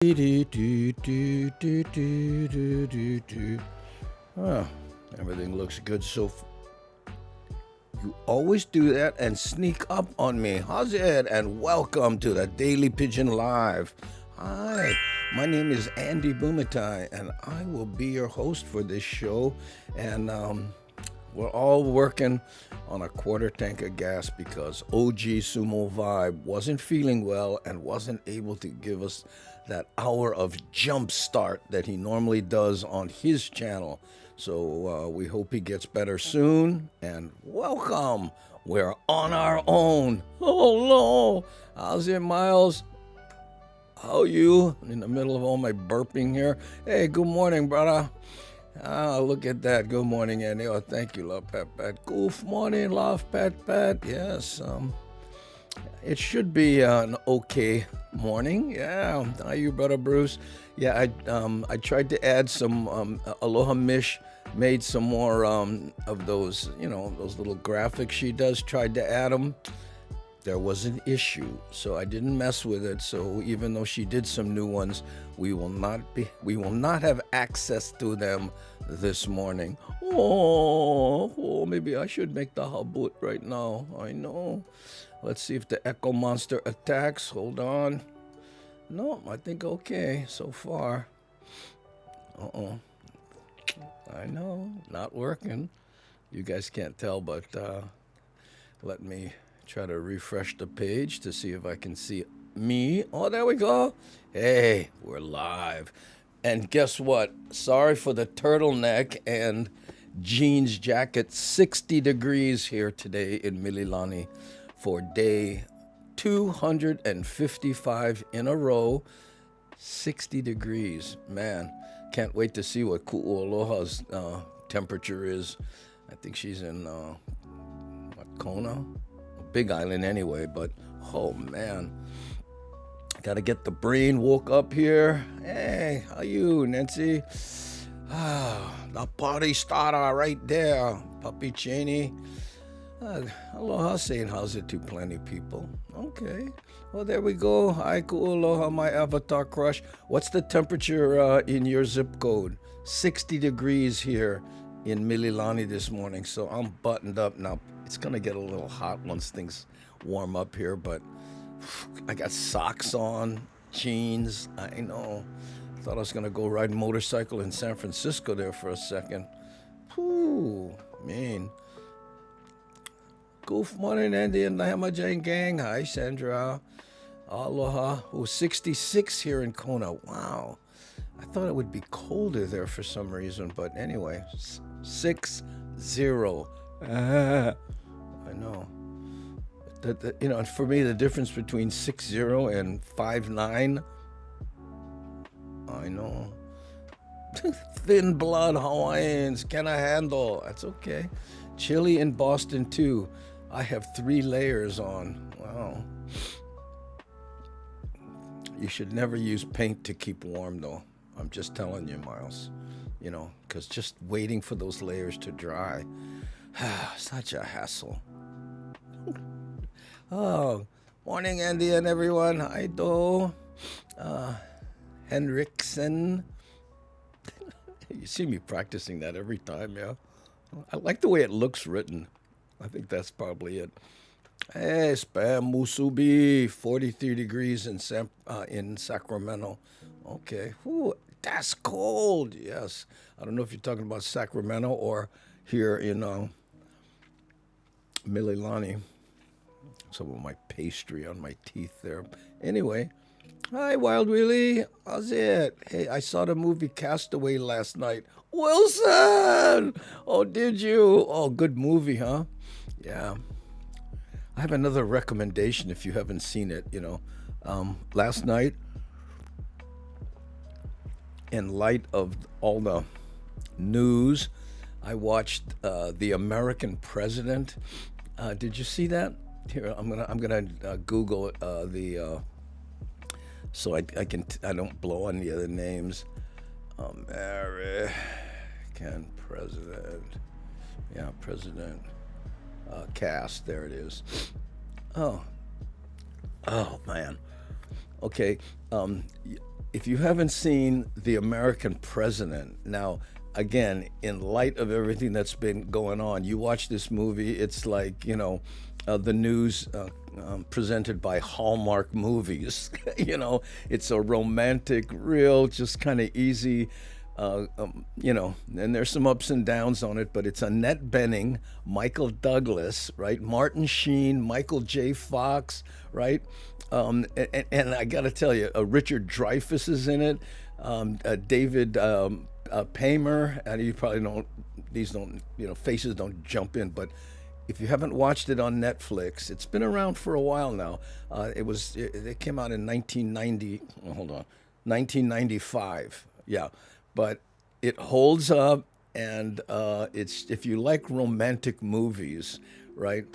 Oh, everything looks good you always do that and sneak up on me. How's it? And welcome to the Daily Pigeon Live. Hi, my name is Andy Bumatai, and I will be your host for this show. And we're all working on a quarter tank of gas because OG Sumo Vibe wasn't feeling well and wasn't able to give us that hour of jump start that he normally does on his channel. So we hope he gets better soon. And welcome. We're on our own. Oh no. How's it, Miles? How you? In the middle of all my burping here. Hey, good morning, brother. Look at that. Good morning, Andy. Oh, thank you, Love Pat Pat. Good morning, Love Pat Pat. Yes, it should be an okay morning. Yeah. How you, brother Bruce? Yeah, I tried to add some Aloha Mish made some more of those, those little graphics she does. Tried to add them. There was an issue, so I didn't mess with it. So even though she did some new ones, we will not have access to them this morning. Oh, maybe I should make the habut right now. I know. Let's see if the Echo Monster attacks. Hold on. No, I think okay so far. I know, not working. You guys can't tell, but let me try to refresh the page to see if I can see me. Oh, there we go. Hey, we're live. And guess what? Sorry for the turtleneck and jeans jacket. 60 degrees here today in Mililani for day 255 in a row. 60 degrees. Man, can't wait to see what Ku'ualoha's temperature is. I think she's in Kona? Big Island anyway, but oh man. Gotta get the brain woke up here. Hey, how you, Nancy? The party starter right there, Puppy Cheney. Aloha saying how's it to plenty people. Okay. Well, there we go. Hi, Ku'ualoha, my avatar crush. What's the temperature in your zip code? 60 degrees here in Mililani this morning, so I'm buttoned up now. It's gonna get a little hot once things warm up here, but I got socks on, jeans. I know. Thought I was gonna go ride a motorcycle in San Francisco there for a second. Whew, man. Good morning, Andy and the Hammer Jane gang. Hi, Sandra. Aloha. Oh, 66 here in Kona. Wow. I thought it would be colder there for some reason, but anyway, 6-0. I know. For me, the difference between 6-0 and 5-9, I know. Thin blood Hawaiians, can I handle? That's okay. Chilly in Boston, too. I have 3 layers on. Wow. You should never use paint to keep warm, though. I'm just telling you, Miles. Because just waiting for those layers to dry, such a hassle. Oh, morning, Andy and everyone. Hi, Do. Henriksen. You see me practicing that every time, yeah? I like the way it looks written. I think that's probably it. Hey, Spam Musubi, 43 degrees in Sacramento. Okay. Ooh, that's cold. Yes. I don't know if you're talking about Sacramento or here in Mililani. Some of my pastry on my teeth there. Anyway, hi, Wild Willie. How's it? Hey, I saw the movie Castaway last night. Wilson! Oh, did you? Oh, good movie, huh? Yeah. I have another recommendation if you haven't seen it, last night, in light of all the news, I watched The American President. Did you see that? Here, I'm gonna Google so I don't blow on the other names. American President. Yeah, President. Cast. There it is. Oh man. Okay. if you haven't seen The American President, now, again, in light of everything that's been going on, you watch this movie, it's like, the news presented by Hallmark Movies. It's a romantic, real, just kind of easy, and there's some ups and downs on it, but it's Annette Bening, Michael Douglas, right? Martin Sheen, Michael J. Fox, right? And I got to tell you, Richard Dreyfuss is in it, David Paymer, and you probably don't, these don't, faces don't jump in, but if you haven't watched it on Netflix, it's been around for a while now. It came out in 1995. Yeah, but it holds up, and it's if you like romantic movies, right?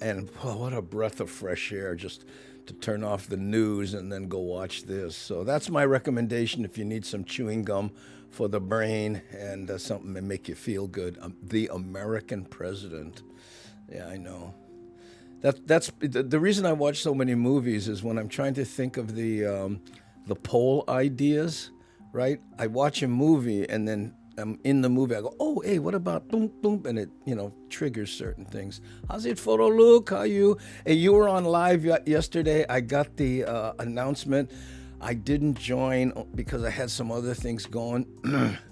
And what a breath of fresh air just to turn off the news and then go watch this. So that's my recommendation if you need some chewing gum for the brain and something to make you feel good. The American President. Yeah, I know. That's the reason I watch so many movies is when I'm trying to think of the poll ideas, right? I watch a movie and then I'm in the movie. I go, oh, hey, what about boom, boom? And it, triggers certain things. How's it, Photo Luke? How you? Hey, you were on live yesterday. I got the announcement. I didn't join because I had some other things going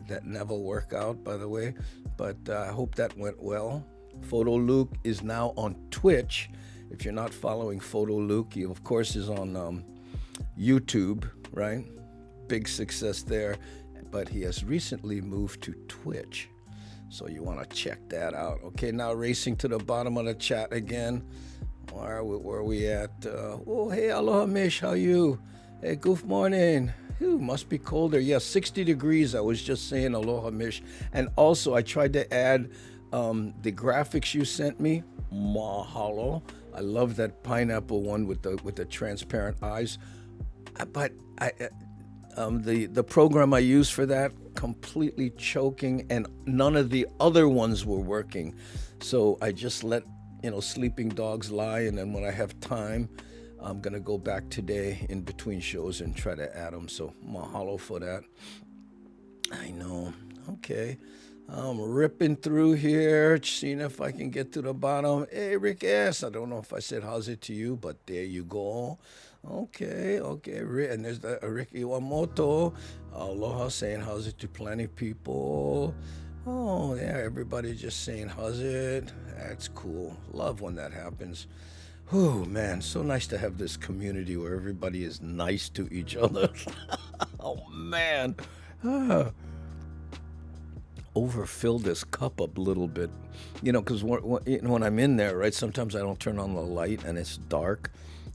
that never work out, by the way. But I hope that went well. Photo Luke is now on Twitch. If you're not following Photo Luke, he, of course, is on YouTube, right? Big success there. But he has recently moved to Twitch. So you want to check that out. Okay, now racing to the bottom of the chat again. Where are we at? Oh, hey, aloha, Mish, how you? Hey, good morning. Ooh, must be colder. Yeah, 60 degrees. I was just saying aloha, Mish. And also, I tried to add the graphics you sent me. Mahalo. I love that pineapple one with the transparent eyes. But the program I used for that completely choking, and none of the other ones were working. So I just let sleeping dogs lie, and then when I have time, I'm gonna go back today in between shows and try to add them. So mahalo for that. I know. Okay. I'm ripping through here, seeing if I can get to the bottom. Hey, Rick S. I don't know if I said how's it to you, but there you go. Okay. And there's Rick Iwamoto. Aloha saying how's it to plenty people. Oh, yeah, everybody just saying how's it. That's cool. Love when that happens. Oh, man, so nice to have this community where everybody is nice to each other. Oh, man. Overfill this cup up a little bit, because when I'm in there, right, sometimes I don't turn on the light and it's dark,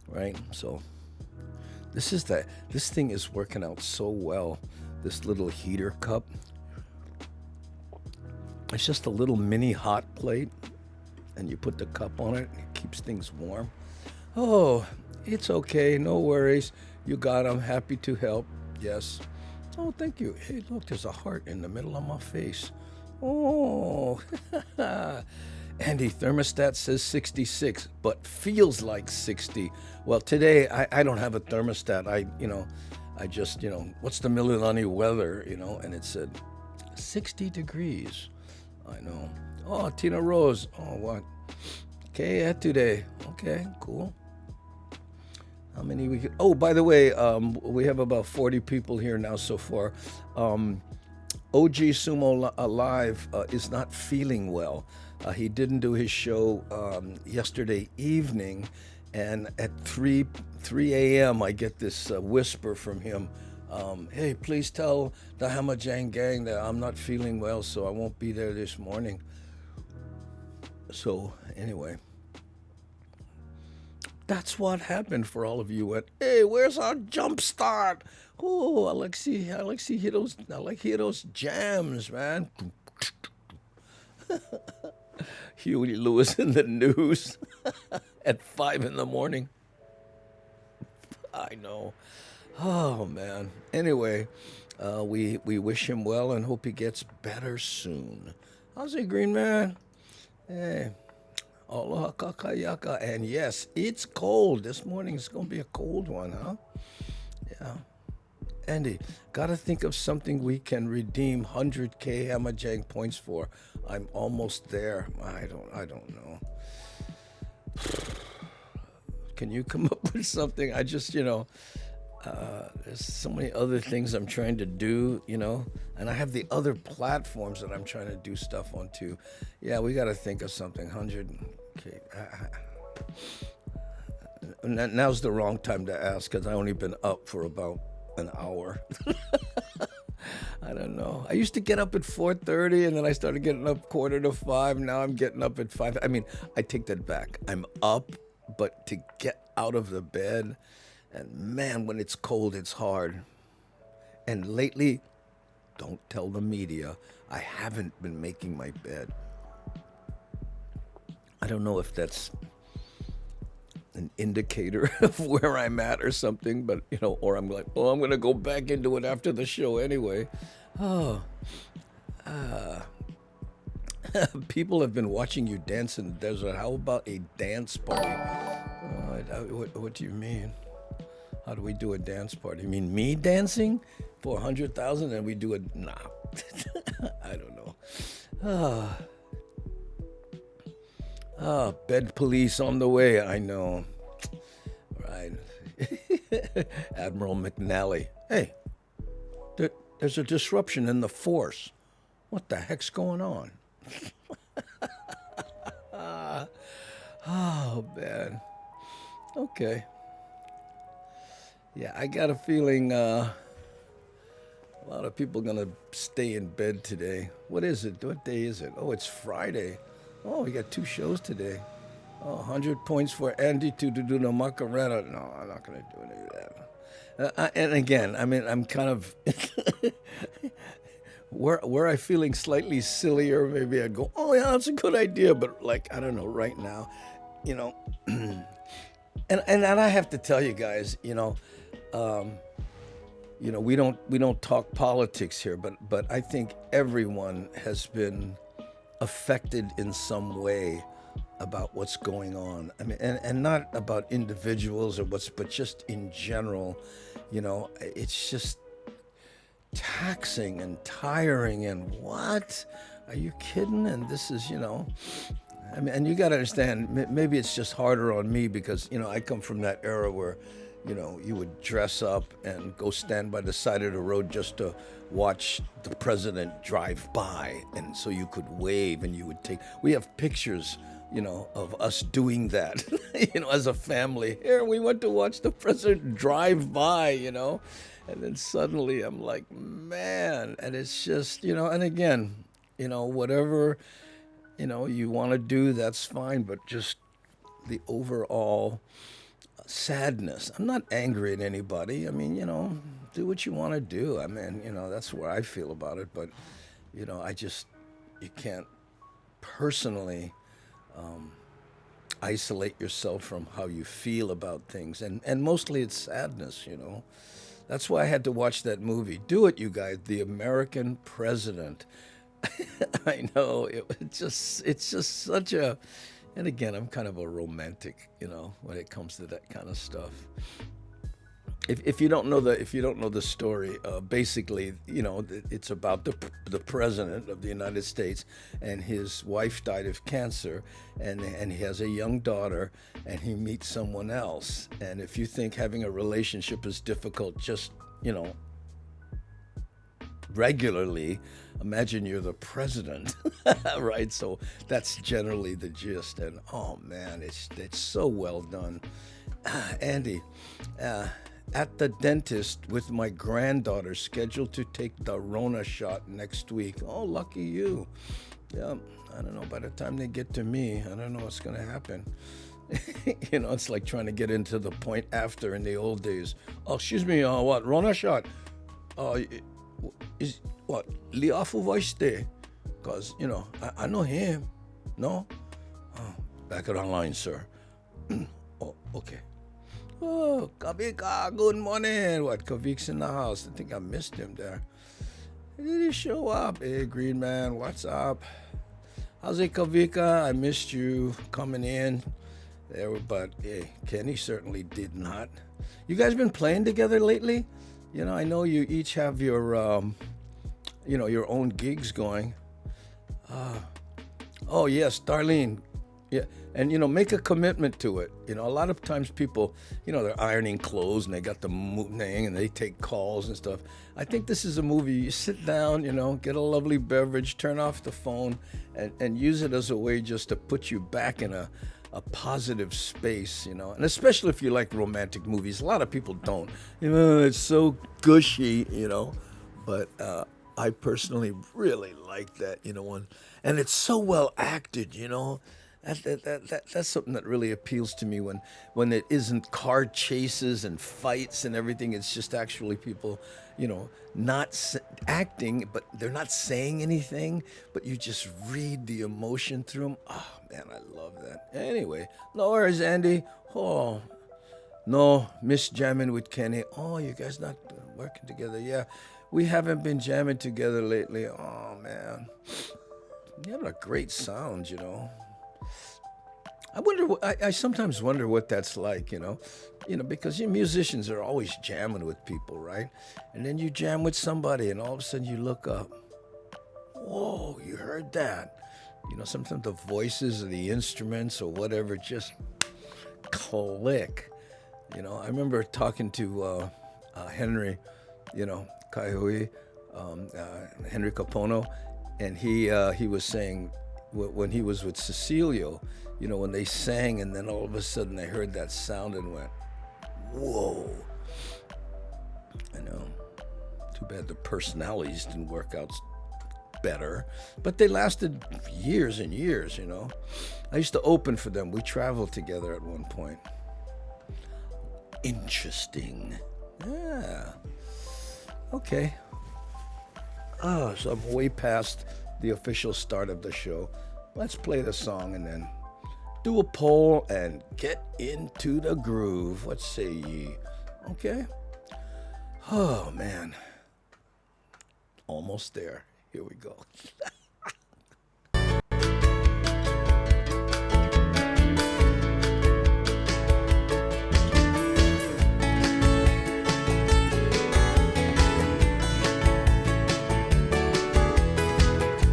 right? So this thing is working out so well, this little heater cup. It's just a little mini hot plate, and you put the cup on it, and it keeps things warm. Oh, it's okay, no worries. You got 'em. Happy to help. Yes. Oh, thank you. Hey, look, there's a heart in the middle of my face. Oh. Andy, thermostat says 66, but feels like 60. Well, today I don't have a thermostat. I just, what's the Mililani weather, and it said 60 degrees. I know. Oh, Tina Rose. Oh, what? Okay, today. Okay, cool. How many we could? Oh, by the way, we have about 40 people here now so far. OG Sumo Live is not feeling well. He didn't do his show yesterday evening, and at 3 a.m. I get this whisper from him. Hey, please tell the Hamajang gang that I'm not feeling well, so I won't be there this morning. So anyway, that's what happened for all of you. Hey, where's our jump start? Oh, I like those jams, man. Huey Lewis in the news at 5 a.m. I know. Oh, man. Anyway, we wish him well and hope he gets better soon. How's it, Green Man? Hey. Aloha kakayaka. And yes, it's cold. This morning is going to be a cold one, huh? Yeah. Andy, gotta think of something we can redeem 100K Hamajang points for. I'm almost there. I don't know. Can you come up with something? I just, there's so many other things I'm trying to do, and I have the other platforms that I'm trying to do stuff on too. Yeah, we got to think of something. 100. Okay. Now's the wrong time to ask because I only been up for about an hour. I don't know. I used to get up at 4:30, and then I started getting up 4:45. Now I'm getting up at 5. I mean, I take that back. I'm up, but to get out of the bed, and man, when it's cold, it's hard. And lately, don't tell the media, I haven't been making my bed. I don't know if that's an indicator of where I'm at or something, but or I'm like, oh, I'm gonna go back into it after the show anyway. Oh, people have been watching you dance in the desert. How about a dance party? What do you mean? How do we do a dance party? You mean me dancing for 100,000 and we do it? Nah, I don't know. Bed police on the way. I know. Right. Admiral McNally. Hey, there's a disruption in the force. What the heck's going on? Oh, man. Okay. Yeah, I got a feeling a lot of people going to stay in bed today. What is it? What day is it? Oh, it's Friday. Oh, we got 2 shows today. Oh, 100 points for Andy to do the Macarena. No, I'm not going to do any of that. And again, I mean, I'm kind of... were I feeling slightly sillier, maybe I'd go, oh, yeah, that's a good idea. But, like, I don't know, right now, and I have to tell you guys, we don't talk politics here, but I think everyone has been affected in some way about what's going on. I mean, and not about individuals but just in general, it's just taxing and tiring and what? Are you kidding? And this is, I mean, and you got to understand, maybe it's just harder on me because, I come from that era where, you would dress up and go stand by the side of the road just to watch the president drive by. And so you could wave and you would we have pictures, of us doing that, as a family. Here, we went to watch the president drive by, and then suddenly I'm like, man, and it's just, and again, whatever, you want to do, that's fine, but just the overall sadness. I'm not angry at anybody. I mean, do what you want to do. I mean, that's where I feel about it. But, you can't personally isolate yourself from how you feel about things. And mostly it's sadness, That's why I had to watch that movie. Do it, you guys. The American President. I know. It's just such a... And again, I'm kind of a romantic, when it comes to that kind of stuff. If you don't know the story, basically, it's about the president of the United States, and his wife died of cancer, and he has a young daughter, and he meets someone else. And if you think having a relationship is difficult, just regularly, imagine you're the president, right? So that's generally the gist. And oh man, it's so well done. Andy, at the dentist with my granddaughter scheduled to take the Rona shot next week. Oh, lucky you. Yeah, I don't know. By the time they get to me, I don't know what's going to happen. It's like trying to get into the point after in the old days. Oh, excuse me, what? Rona shot? Is what? Liafu voice there? Because, I know him. No? Oh, back it online, sir. Oh, okay. Oh, Kavika, good morning. What, Kavik's in the house? I think I missed him there. Did he show up? Hey, Green Man, what's up? How's it, Kavika? I missed you coming in there, but hey, Kenny certainly did not. You guys been playing together lately? I know you each have your own gigs going. Oh yes, Darlene. Yeah, and make a commitment to it. A lot of times people, they're ironing clothes and they got the thing and they take calls and stuff. I think this is a movie. You sit down, get a lovely beverage, turn off the phone, and use it as a way just to put you back in a positive space, and especially if you like romantic movies. A lot of people don't. It's so gushy, but I personally really like that, and it's so well acted, That's something that really appeals to me when it isn't car chases and fights and everything. It's just actually people, not acting, but they're not saying anything, but you just read the emotion through them. Oh, man, I love that. Anyway, no worries, Andy. Oh, no, miss jamming with Kenny. Oh, you guys not working together? Yeah, we haven't been jamming together lately. Oh, man. You have a great sound, I wonder. I sometimes wonder what that's like, because you musicians are always jamming with people, right? And then you jam with somebody, and all of a sudden you look up. Whoa, you heard that? Sometimes the voices or the instruments or whatever just click. I remember talking to Henry, Kaihui, Henry Capono, and he was saying when he was with Cecilio, when they sang and then all of a sudden they heard that sound and went, whoa. I know. Too bad the personalities didn't work out better, but they lasted years and years, I used to open for them. We traveled together at one point. Interesting. Yeah. Okay. Oh, so I'm way past the official start of the show. Let's play the song and then do a poll and get into the groove. What say ye? Okay. Oh, man. Almost there. Here we go.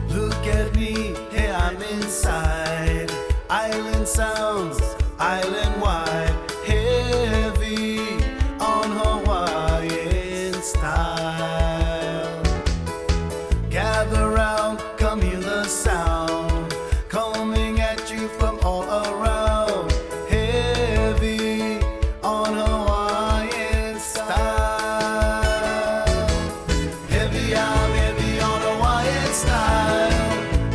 Look at me, hey, I'm inside. Island sounds, island wide, heavy on Hawaiian style. Gather round, come hear the sound, coming at you from all around. Heavy on Hawaiian style. Heavy, I'm heavy on Hawaiian style.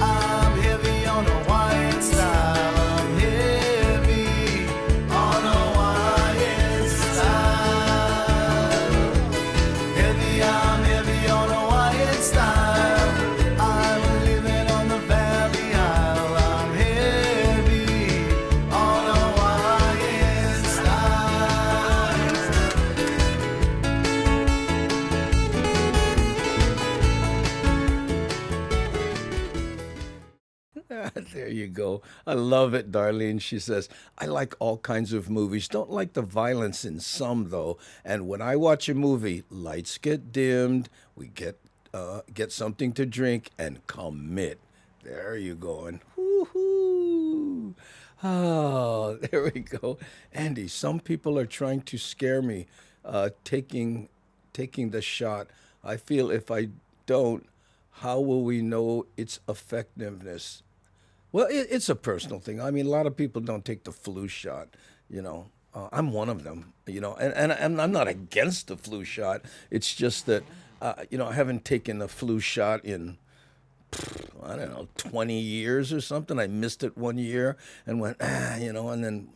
I'm heavy on Hawaiian style. I'm heavy on Hawaiian style. Heavy, I'm heavy on Hawaiian style. I'm living on the Valley Isle. I'm heavy on Hawaiian style. There you go. I love it, Darlene. She says, I like all kinds of movies. Don't like the violence in some, though. And when I watch a movie, lights get dimmed, we get something to drink, and commit. There you going. Woo-hoo. Oh, there we go. Andy, some people are trying to scare me taking the shot. I feel if I don't, how will we know its effectiveness? Well, it's a personal thing. I mean, a lot of people don't take the flu shot, I'm one of them, and I'm not against the flu shot. It's just that, I haven't taken the flu shot in, I don't know, 20 years or something. I missed it one year and went, and then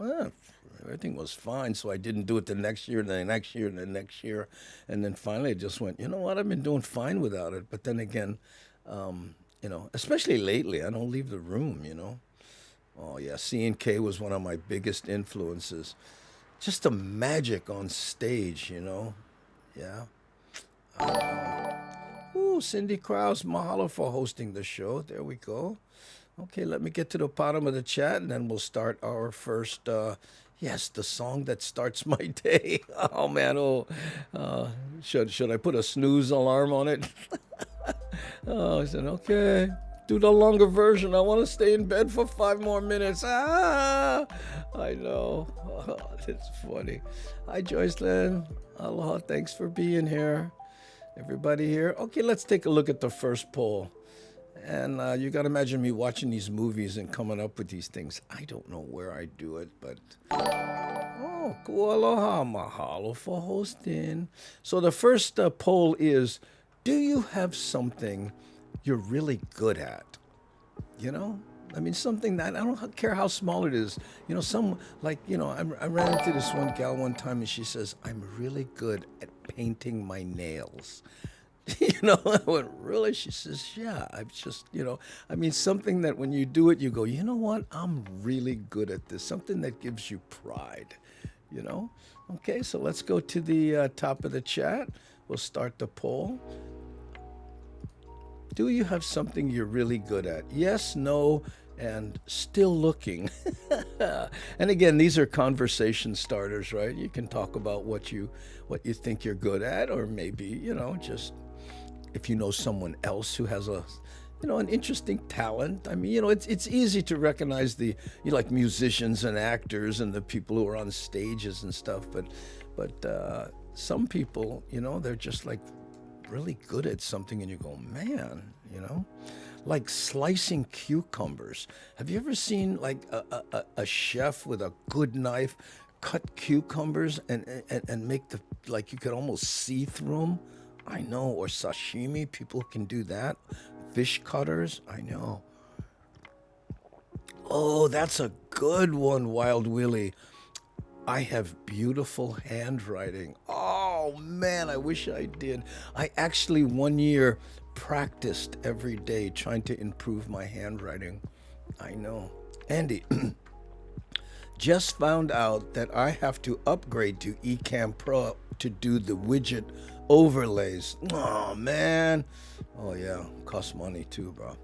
everything was fine. So I didn't do it the next year, the next year, the next year. And then finally I just went, you know what, I've been doing fine without it. But then again, especially lately, I don't leave the room, Oh, yeah, C&K was one of my biggest influences. Just the magic on stage, Yeah. Ooh, Cindy Krause, mahalo for hosting the show. There we go. Okay, let me get to the bottom of the chat, and then we'll start our first Yes, the song that starts my day. Oh man, should I put a snooze alarm on it? Oh, I said, okay, do the longer version. I want to stay in bed for 5 more minutes. I know. Oh, it's funny. Hi, Joycelyn. Aloha. Thanks for being here. Everybody here? Okay, let's take a look at the first poll. And you got to imagine me watching these movies and coming up with these things. I don't know where I do it, but oh, cool. Aloha. Mahalo for hosting. So the first poll is, do you have something you're really good at? You know? I mean, something that, I don't care how small it is. You know, I ran into this one gal one time and she says, I'm really good at painting my nails. You know, I went, really? She says, yeah, I'm just, I mean, something that when you do it, you go, you know what? I'm really good at this. Something that gives you pride, you know? Okay, so let's go to the top of the chat. We'll start the poll. Do you have something you're really good at? Yes, no, and still looking. And again, these are conversation starters, right? You can talk about what you think you're good at, or maybe, just if you know someone else who has an interesting talent. I mean, it's easy to recognize like musicians and actors and the people who are on stages and stuff, but some people, they're just like really good at something and you go, man, like slicing cucumbers. Have you ever seen like a chef with a good knife cut cucumbers and make like you could almost see through them? I know. Or sashimi, people can do that. Fish cutters, I know. Oh, that's a good one, Wild Willie. I have beautiful handwriting. Oh man, I wish I did. I actually 1 year practiced every day trying to improve my handwriting. I know. Andy, just found out that I have to upgrade to Ecamm Pro to do the widget overlays. Oh man. Oh yeah, costs money too, bro.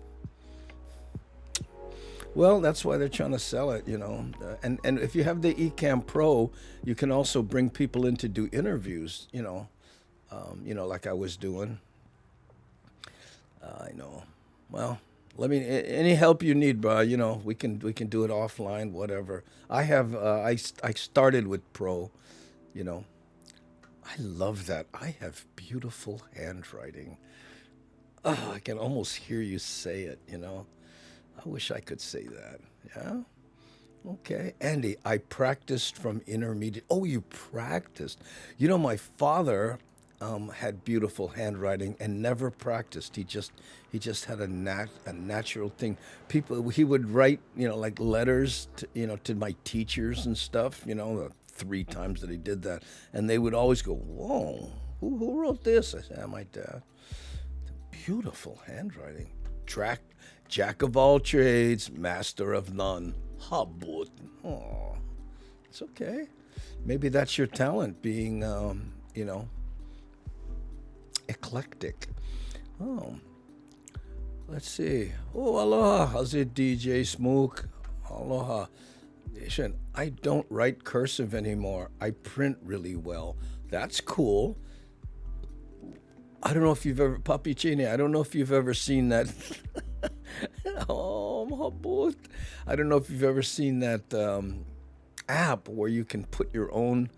Well, that's why they're trying to sell it, And if you have the Ecamm Pro, you can also bring people in to do interviews, like I was doing. I know. Well, any help you need, bro. We can do it offline, whatever. I have. I started with Pro. I love that. I have beautiful handwriting. Oh, I can almost hear you say it. I wish I could say that. Yeah? Okay. Andy, I practiced from intermediate. Oh, you practiced. My father had beautiful handwriting and never practiced. He just had a natural thing. He would write, like letters to my teachers and stuff, the 3 times that he did that. And they would always go, whoa, who wrote this? I said, my dad. Beautiful handwriting. Jack of all trades, master of none. Habut. Oh, it's okay. Maybe that's your talent, being, eclectic. Oh, let's see. Oh, aloha. How's it, DJ Smook? Aloha. Listen, I don't write cursive anymore. I print really well. That's cool. I don't know if you've ever, Papi Chini, I don't know if you've ever seen that. Oh, mahabut. I don't know if you've ever seen that app where you can put your own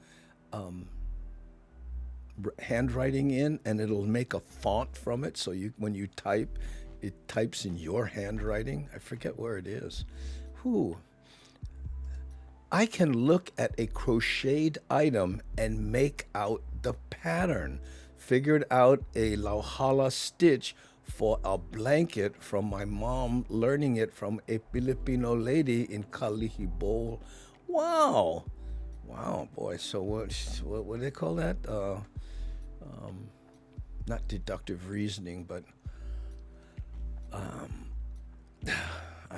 handwriting in and it'll make a font from it. So when you type, it types in your handwriting. I forget where it is. Whew. I can look at a crocheted item and make out the pattern. Figured out a lauhala stitch for a blanket from my mom, learning it from a Filipino lady in Kalihi. Wow, boy. So what do they call that? Not deductive reasoning, but I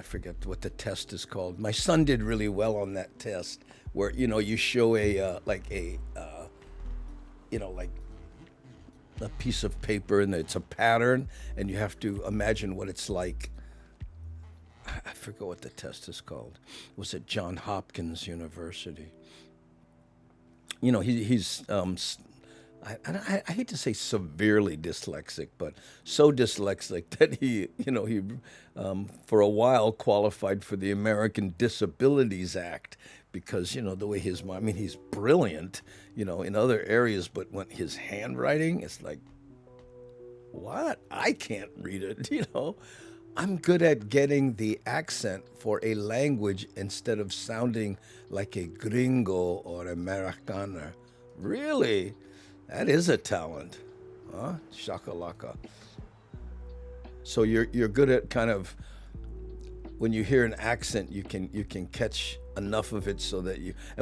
forget what the test is called. My son did really well on that test, where you show like a piece of paper and it's a pattern and you have to imagine what it's like. forget what the test is called. It was at Johns Hopkins University. He's I hate to say severely dyslexic, but so dyslexic that he for a while qualified for the American Disabilities Act because, the way he's brilliant, in other areas, but when his handwriting, it's like, what? I can't read it, I'm good at getting the accent for a language instead of sounding like a gringo or Americana. Really? That is a talent, huh? Shakalaka. So you're good at kind of when you hear an accent, you can catch enough of it so that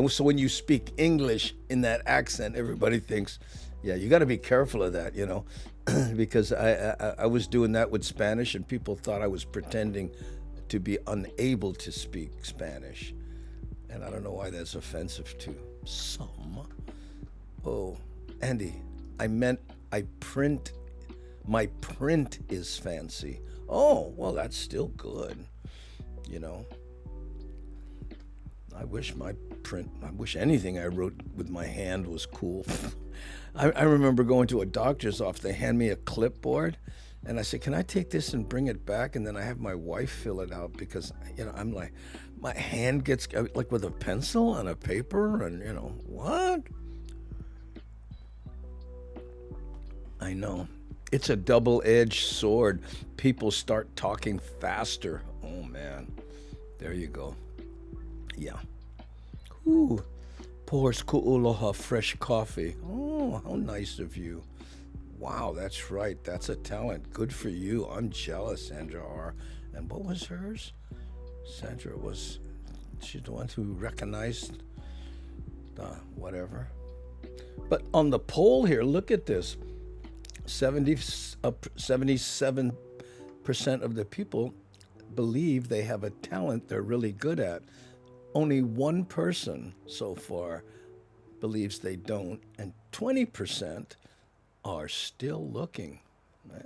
so when you speak English in that accent, everybody thinks, yeah, you got to be careful of that, because I was doing that with Spanish and people thought I was pretending to be unable to speak Spanish, and I don't know why that's offensive to some. Oh, Andy, I meant my print is fancy. Oh, well, that's still good. I wish anything I wrote with my hand was cool. I remember going to a doctor's office. They hand me a clipboard, and I said, can I take this and bring it back? And then I have my wife fill it out because, I'm like, my hand gets like with a pencil on a paper and, what? I know. It's a double-edged sword. People start talking faster. Oh, man. There you go. Yeah. Ooh. Pours ku'uloha fresh coffee. Oh, how nice of you. Wow, that's right. That's a talent. Good for you. I'm jealous, Sandra R. And what was hers? Sandra she's the one who recognized whatever. But on the poll here, look at this. 77% of the people believe they have a talent they're really good at. Only one person so far believes they don't, and 20% are still looking.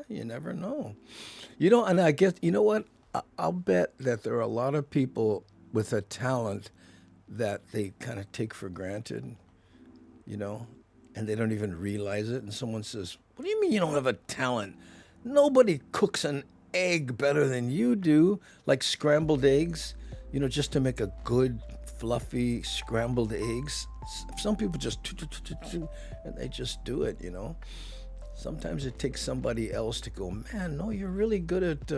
You never know. And I guess, you know what? I'll bet that there are a lot of people with a talent that they kind of take for granted, and they don't even realize it. And someone says, what do you mean you don't have a talent? Nobody cooks an egg better than you do, like scrambled eggs, just to make a good, fluffy scrambled eggs. Some people just, and they just do it, Sometimes it takes somebody else to go, man, no, you're really good at,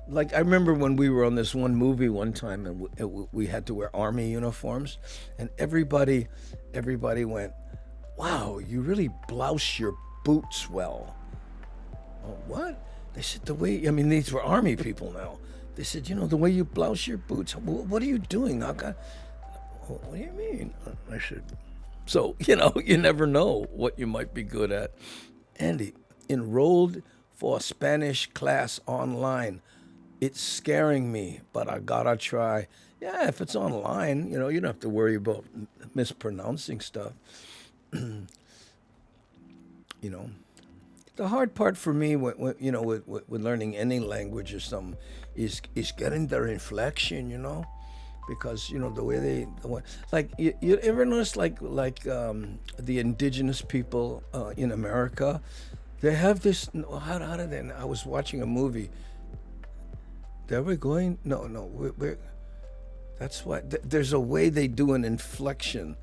like I remember when we were on this one movie one time and we had to wear army uniforms and everybody went, wow, you really blouse your boots well. Oh, what? They said these were army people now. They said, the way you blouse your boots, what are you doing? What do you mean? I said, so, you never know what you might be good at. Andy, enrolled for a Spanish class online. It's scaring me, but I gotta try. Yeah, if it's online, you don't have to worry about mispronouncing stuff. The hard part for me, with learning any language or something, is getting their inflection, because the way like you ever notice like the indigenous people in America, they have this. How do they? I was watching a movie. There we're going. No, we're. That's why there's a way they do an inflection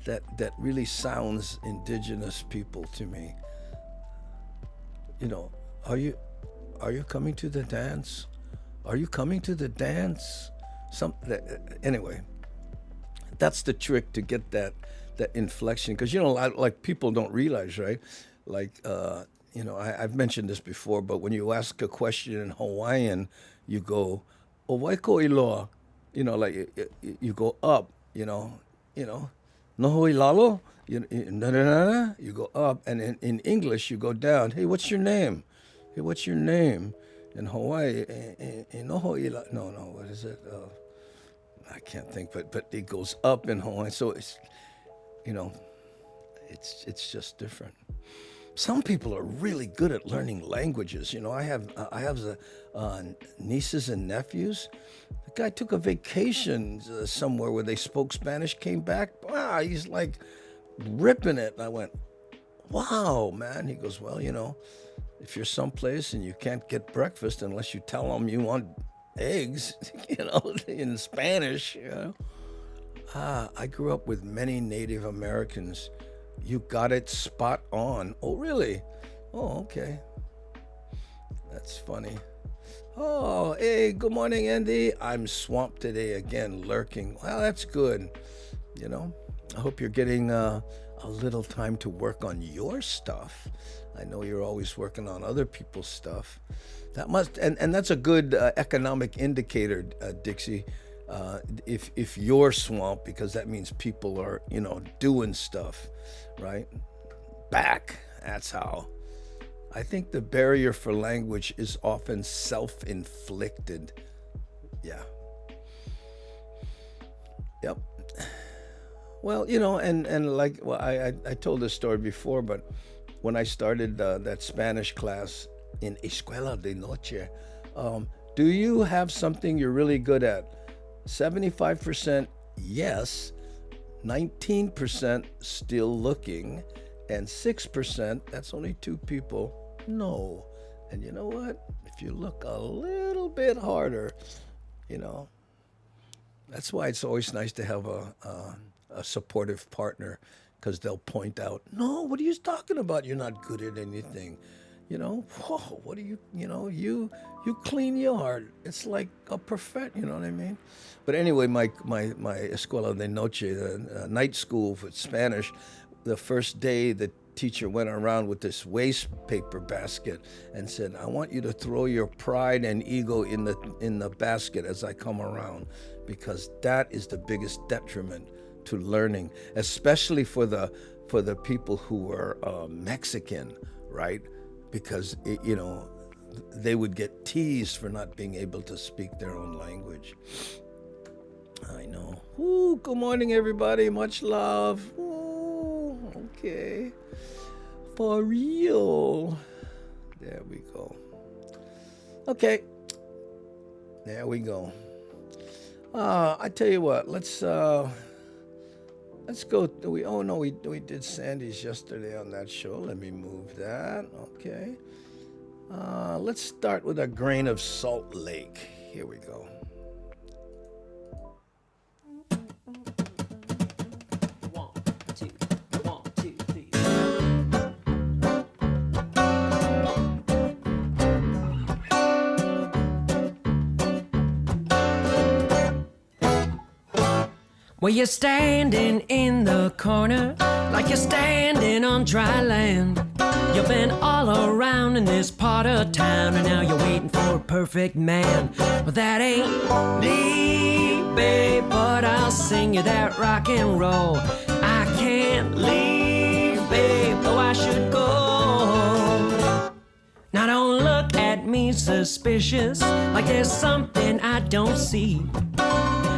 that really sounds indigenous people to me. Are you coming to the dance? Are you coming to the dance? Anyway, that's the trick to get that inflection, because like people don't realize, right? Like I've mentioned this before, but when you ask a question in Hawaiian, you go "Owaiko iloa," like you go up, noho ilalo, you go up, and in English you go down. Hey, what's your name? Hey, what's your name? In Hawaii, noho ila. No, what is it? I can't think, but it goes up in Hawaii, so it's it's just different. some people are really good at learning languages. You know, I have nieces and nephews. The guy took a vacation somewhere where they spoke Spanish, came back. Wow, he's like ripping it. And I went, wow, man. He goes, well, you know, if you're someplace and you can't get breakfast unless you tell them you want eggs, you know, in Spanish, you know. I grew up with many Native Americans. You got it spot on. Oh, really? Oh, okay. That's funny. Oh, hey, good morning, Andy. I'm swamped today again, lurking. Well, that's good. You know, I hope you're getting a little time to work on your stuff. I know you're always working on other people's stuff. That must, and that's a good economic indicator, Dixie. If you're swamped, because that means people are, you know, doing stuff, right? Back, that's how. I think the barrier for language is often self-inflicted. Yeah. Yep. Well, you know, and like, well, I told this story before, but when I started that Spanish class in Escuela de Noche, do you have something you're really good at? 75% yes, 19% still looking, and 6%, that's only 2 people, no. And you know what? If you look a little bit harder, you know, that's why it's always nice to have a supportive partner, because they'll point out, no, what are you talking about? You're not good at anything. You know, whoa, what do you know, you clean yard. It's like a perfect, you know what I mean? But anyway, my Escuela de Noche, the night school for Spanish, the first day the teacher went around with this waste paper basket and said, I want you to throw your pride and ego in the basket as I come around, because that is the biggest detriment to learning, especially for the people who are Mexican, right? Because, you know, they would get teased for not being able to speak their own language. I know. Ooh, good morning, everybody. Much love. Ooh, okay. For real. There we go. Okay. There we go. I tell you what. Let's go. We did Sandy's yesterday on that show. Let me move that. Okay. Let's start with a grain of Salt Lake. Here we go. Well, you're standing in the corner like you're standing on dry land. You've been all around in this part of town, and now you're waiting for a perfect man. Well, that ain't me, babe, but I'll sing you that rock and roll. I can't leave, babe, though I should go. Now don't look at me suspicious, like there's something I don't see.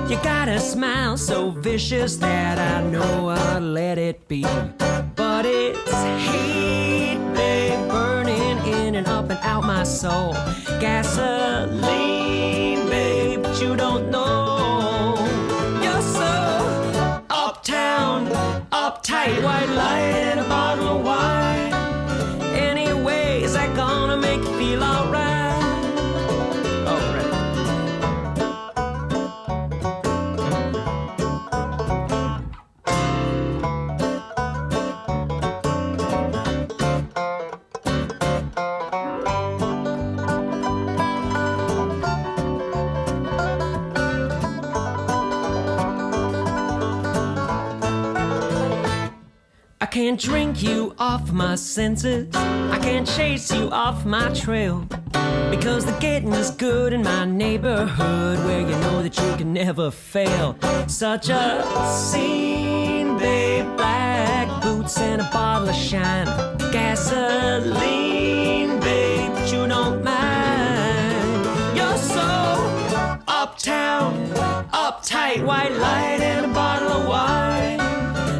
You got a smile so vicious that I know I'll let it be. But it's heat, babe, burning in and up and out my soul. Gasoline, babe, but you don't know. You're so uptown, uptight, white light and a bottle of wine. Anyway, is that gonna make you feel alright? I can't drink you off my senses, I can't chase you off my trail, because the getting is good in my neighborhood, where you know that you can never fail. Such a scene, babe, black boots and a bottle of shine. Gasoline, babe, but you don't mind. You're so uptown, uptight, white light and a bottle of wine.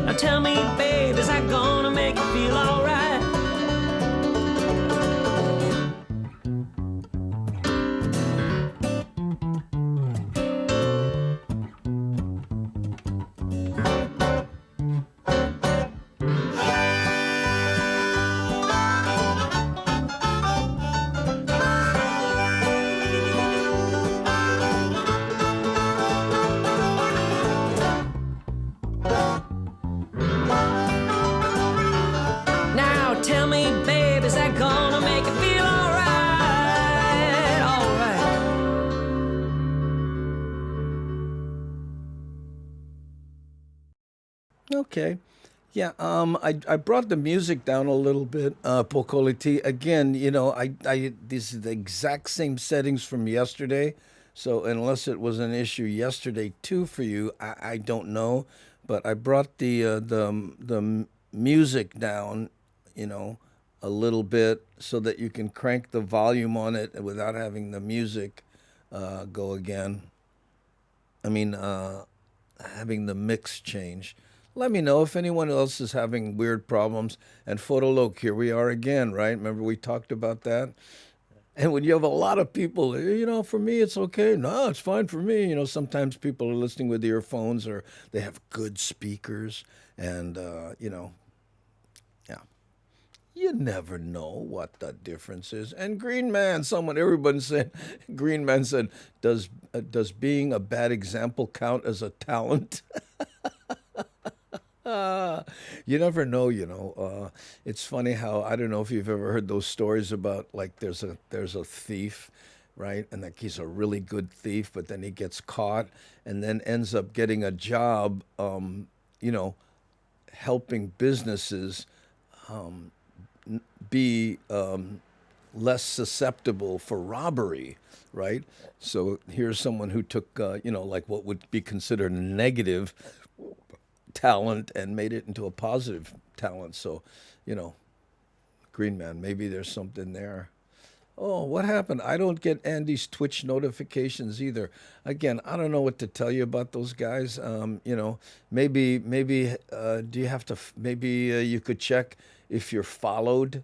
Now tell me, babe, is that gonna make you feel alright? Okay. Yeah, I brought the music down a little bit, Pocoliti. Again, this is the exact same settings from yesterday. So unless it was an issue yesterday too for you, I don't know. But I brought the music down, you know, a little bit so that you can crank the volume on it without having the music go again. I mean, having the mix change. Let me know if anyone else is having weird problems. And Photolog, here we are again, right? Remember we talked about that? And when you have a lot of people, for me it's okay. No, it's fine for me. Sometimes people are listening with earphones or they have good speakers. And, yeah. You never know what the difference is. And everyone said, Green Man said, does being a bad example count as a talent? You never know, it's funny how, I don't know if you've ever heard those stories about, like, there's a thief, right? And like he's a really good thief, but then he gets caught and then ends up getting a job, helping businesses be less susceptible for robbery, right? So here's someone who took, like what would be considered a negative talent and made it into a positive talent. So, Green Man, maybe there's something there. Oh, what happened? I don't get Andy's Twitch notifications either. Again, I don't know what to tell you about those guys. Maybe do you have to? Maybe you could check if you're followed.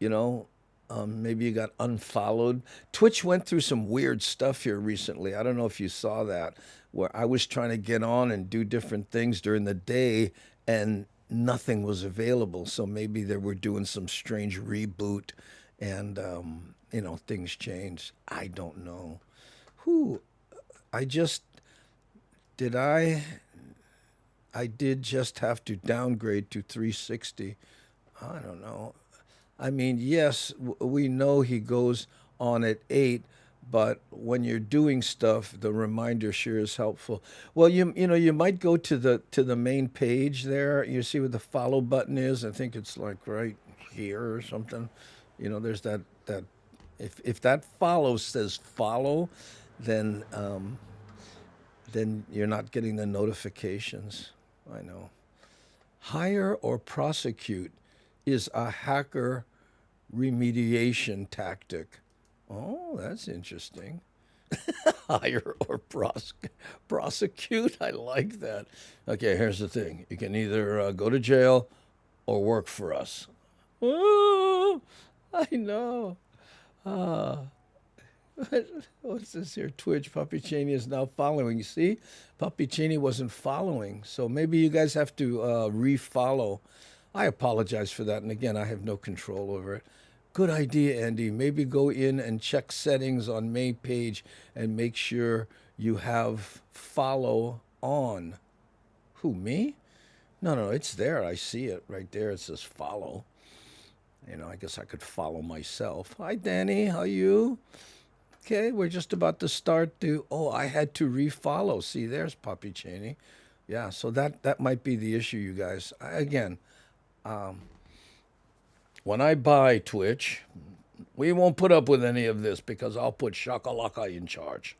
Maybe you got unfollowed. Twitch went through some weird stuff here recently. I don't know if you saw that, where I was trying to get on and do different things during the day and nothing was available. So maybe they were doing some strange reboot and, things changed. I don't know. I did just have to downgrade to 360. I don't know. I mean, yes, we know he goes on at 8, but when you're doing stuff, the reminder sure is helpful. Well, you might go to the main page there. You see where the follow button is. I think it's like right here or something. There's that if that follow says follow, then you're not getting the notifications. I know. Hire or prosecute is a hacker remediation tactic. Oh, that's interesting. Hire or prosecute. I like that. Okay, here's the thing. You can either go to jail or work for us. Oh, I know. What's this here? Twitch. Puppy Cheney is now following. You see? Puppy Cheney wasn't following. So maybe you guys have to refollow. I apologize for that. And again, I have no control over it. Good idea, Andy. Maybe go in and check settings on main page and make sure you have follow on. Who, me? No, it's there. I see it right there. It says follow. I guess I could follow myself. Hi, Danny. How you? Okay, we're just about to start I had to refollow. See, there's Puppy Cheney. Yeah, so that might be the issue, you guys. When I buy Twitch, we won't put up with any of this because I'll put Shakalaka in charge.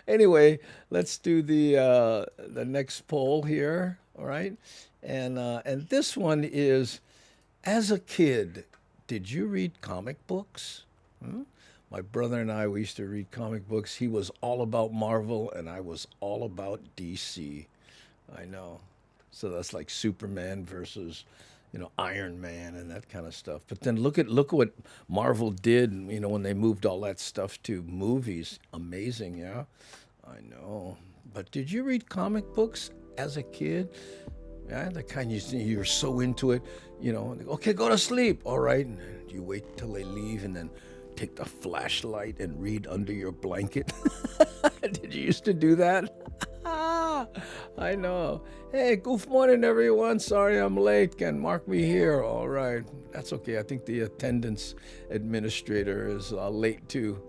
Anyway, let's do the next poll here, all right? And this one is, as a kid, did you read comic books? My brother and I, we used to read comic books. He was all about Marvel, and I was all about DC. I know. So that's like Superman versus, Iron Man and that kind of stuff. But then look what Marvel did, when they moved all that stuff to movies. Amazing, yeah? I know. But did you read comic books as a kid? Yeah, the kind you're so into it, okay, go to sleep. All right. And you wait till they leave and then take the flashlight and read under your blanket. Did you used to do that? I know. Hey, good morning, everyone. Sorry I'm late. Can mark me here. All right. That's okay. I think the attendance administrator is late too.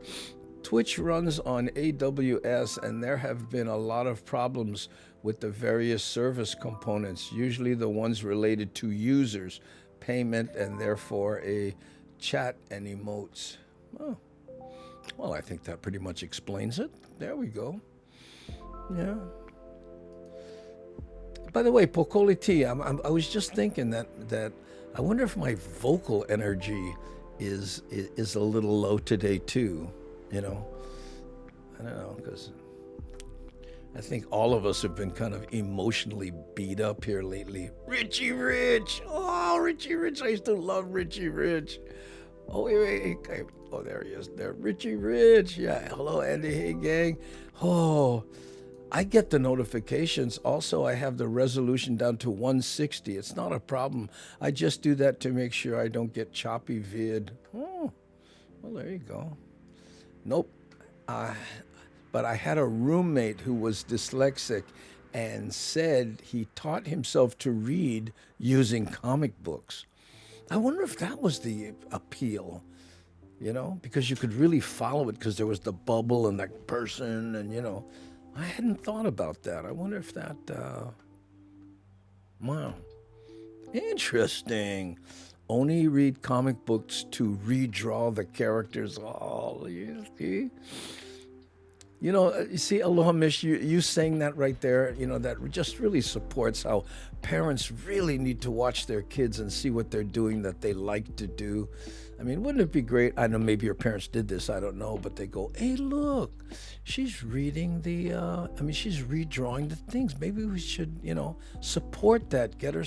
Twitch runs on AWS, and there have been a lot of problems with the various service components, usually the ones related to users, payment, and therefore a chat and emotes. Oh, well, I think that pretty much explains it. There we go. Yeah. By the way, Pokoli T, I was just thinking that I wonder if my vocal energy is a little low today too. You know, I don't know, because I think all of us have been kind of emotionally beat up here lately. Richie Rich, oh Richie Rich, I used to love Richie Rich. Oh wait, oh there he is, there, Richie Rich. Yeah, hello Andy, hey gang. Oh. I get the notifications. Also, I have the resolution down to 160. It's not a problem. I just do that to make sure I don't get choppy vid. Oh, well, there you go. Nope. But I had a roommate who was dyslexic and said he taught himself to read using comic books. I wonder if that was the appeal, you know, because you could really follow it because there was the bubble and that person and, you know. I hadn't thought about that. I wonder if that, wow. Interesting. Only read comic books to redraw the characters. Oh, you see? You know, you see, Aloha Mish, you saying that right there, you know, that just really supports how parents really need to watch their kids and see what they're doing that they like to do. I mean, wouldn't it be great? I know maybe your parents did this, I don't know, but they go, hey, look, she's reading she's redrawing the things. Maybe we should, you know, support that, get her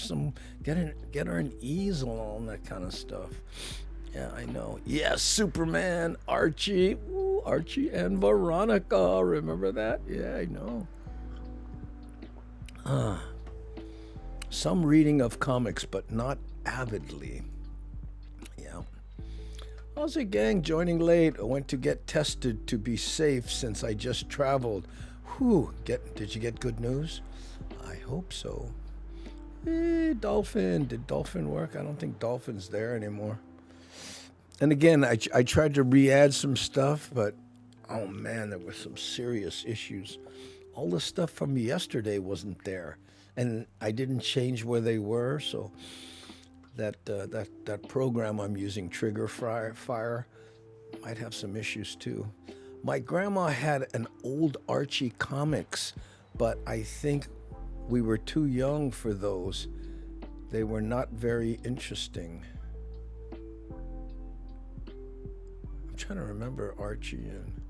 an easel and that kind of stuff. Yeah, I know. Yes, Superman, Archie. Ooh, Archie and Veronica. Remember that? Yeah, I know. Some reading of comics, but not avidly. Yeah. How's it, gang? Joining late. I went to get tested to be safe since I just traveled. Whew. Did you get good news? I hope so. Hey, Dolphin. Did Dolphin work? I don't think Dolphin's there anymore. And again, I tried to re-add some stuff, but oh man, there were some serious issues. All the stuff from yesterday wasn't there, and I didn't change where they were, so that program I'm using, Trigger Fire, might have some issues too. My grandma had an old Archie Comics, but I think we were too young for those. They were not very interesting. I'm trying to remember Archie and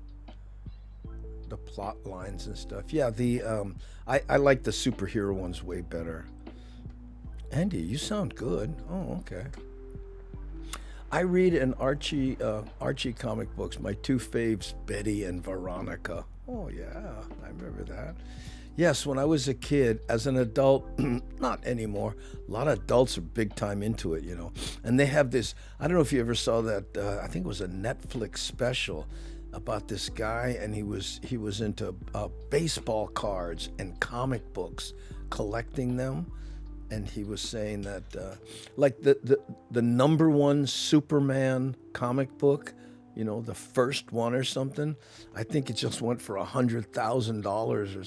the plot lines and stuff. Yeah, I like the superhero ones way better. Andy, you sound good. Oh, okay. I read an Archie comic books. My two faves, Betty and Veronica. Oh yeah, I remember that. Yes, when I was a kid, as an adult, not anymore. A lot of adults are big time into it, you know. And they have this, I don't know if you ever saw that, I think it was a Netflix special about this guy, and he was into baseball cards and comic books, collecting them. And he was saying that, like the number one Superman comic book, you know, the first one or something, I think it just went for $100,000 or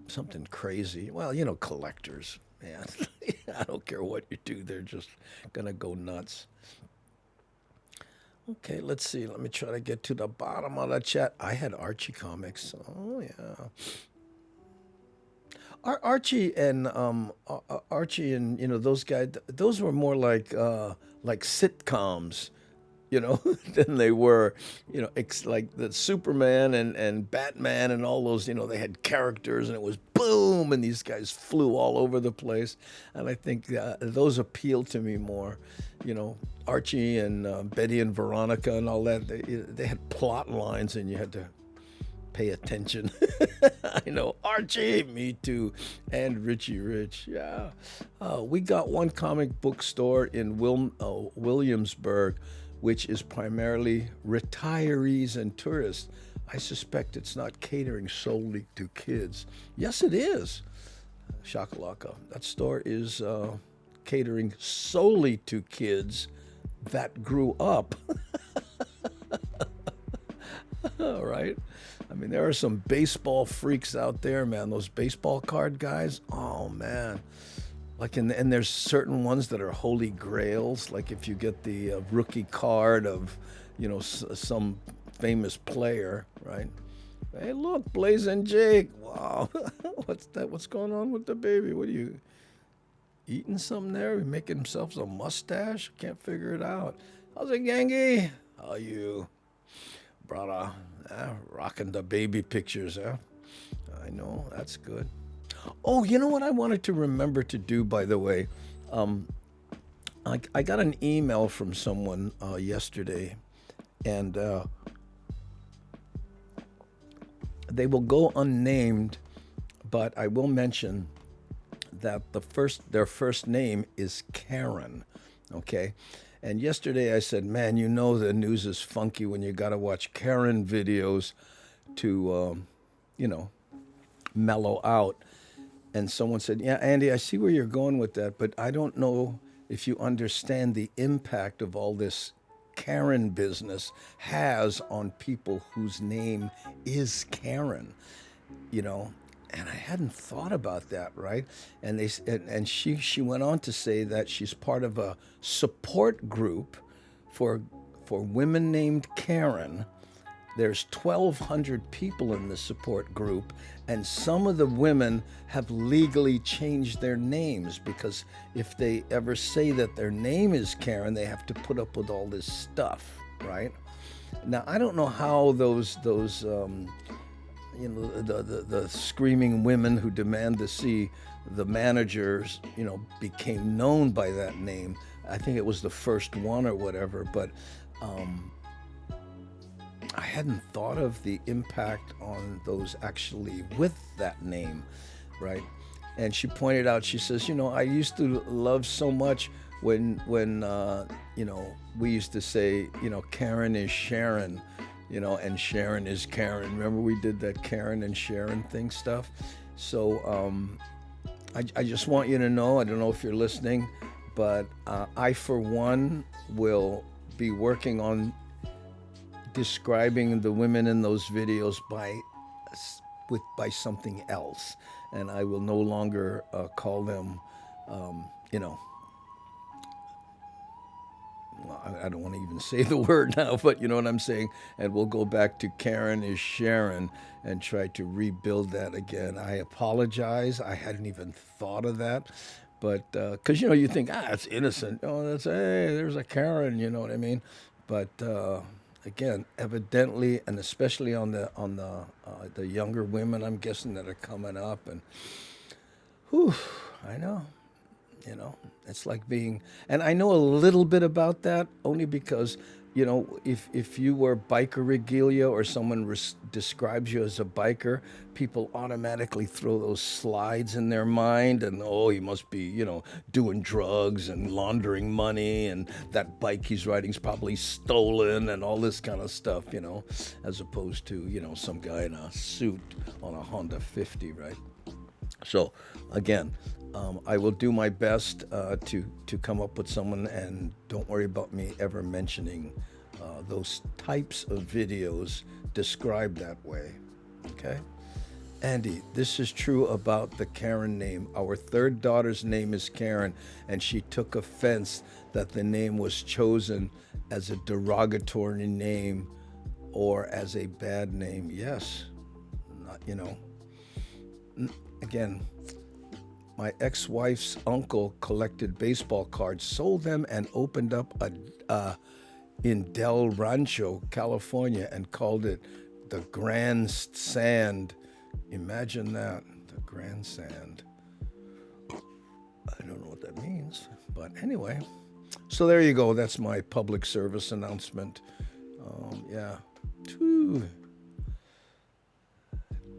something crazy. Well, you know, collectors, man. I don't care what you do, they're just gonna go nuts. Okay, let's see. Let me try to get to the bottom of the chat. I had Archie Comics. Oh yeah. Archie and you know, those guys, those were more like sitcoms, you know, than they were, you know, like the Superman and Batman and all those, you know, they had characters and it was boom and these guys flew all over the place. And I think those appealed to me more, you know, Archie and Betty and Veronica and all that. They had plot lines and you had to pay attention. I know, Archie, me too, and Richie Rich, yeah. We got one comic book store in Williamsburg, which is primarily retirees and tourists. I suspect it's not catering solely to kids. Yes, it is. Shakalaka. That store is catering solely to kids that grew up. All right. I mean, there are some baseball freaks out there, man. Those baseball card guys. Oh man. Like and there's certain ones that are holy grails. Like if you get the rookie card of, some famous player, right? Hey, look, Blazing Jake. Wow. What's that? What's going on with the baby? What are you eating something there? He making himself a mustache? Can't figure it out. How's it, Gangy? How you, brother? Rocking the baby pictures, huh? I know, that's good. Oh, you know what I wanted to remember to do, by the way? I got an email from someone yesterday, and they will go unnamed, but I will mention that their first name is Karen, okay? And yesterday I said, man, the news is funky when you got to watch Karen videos to, mellow out. And someone said, yeah, Andy, I see where you're going with that, but I don't know if you understand the impact of all this Karen business has on people whose name is Karen, And I hadn't thought about that, right? And she went on to say that she's part of a support group for women named Karen. There's 1,200 people in the support group, and some of the women have legally changed their names because if they ever say that their name is Karen, they have to put up with all this stuff, right? Now, I don't know how those the screaming women who demand to see the managers, became known by that name. I think it was the first one or whatever, but I hadn't thought of the impact on those actually with that name, right? And she pointed out, she says, I used to love so much when we used to say, Karen is Sharon, and Sharon is Karen. Remember we did that Karen and Sharon thing stuff? So I just want you to know, I don't know if you're listening, but I, for one, will be working on describing the women in those videos by something else. And I will no longer call them, I don't want to even say the word now, but you know what I'm saying? And we'll go back to Karen is Sharon and try to rebuild that again. I apologize. I hadn't even thought of that. But, because, you think, it's innocent. Oh, hey, there's a Karen, you know what I mean? But, again, evidently, and especially on the younger women, I'm guessing, that are coming up. And, I know. It's like being, and I know a little bit about that only because, if you wear biker regalia or someone describes you as a biker, people automatically throw those slides in their mind and, he must be, doing drugs and laundering money, and that bike he's riding is probably stolen and all this kind of stuff, as opposed to, some guy in a suit on a Honda 50, right? So, again, I will do my best to come up with someone, and don't worry about me ever mentioning those types of videos described that way, okay? Andy, this is true about the Karen name. Our third daughter's name is Karen, and she took offense that the name was chosen as a derogatory name or as a bad name. Yes, again, my ex-wife's uncle collected baseball cards, sold them, and opened up in Del Rancho, California, and called it the Grand Sand. Imagine that, the Grand Sand. I don't know what that means, but anyway. So there you go. That's my public service announcement. Yeah.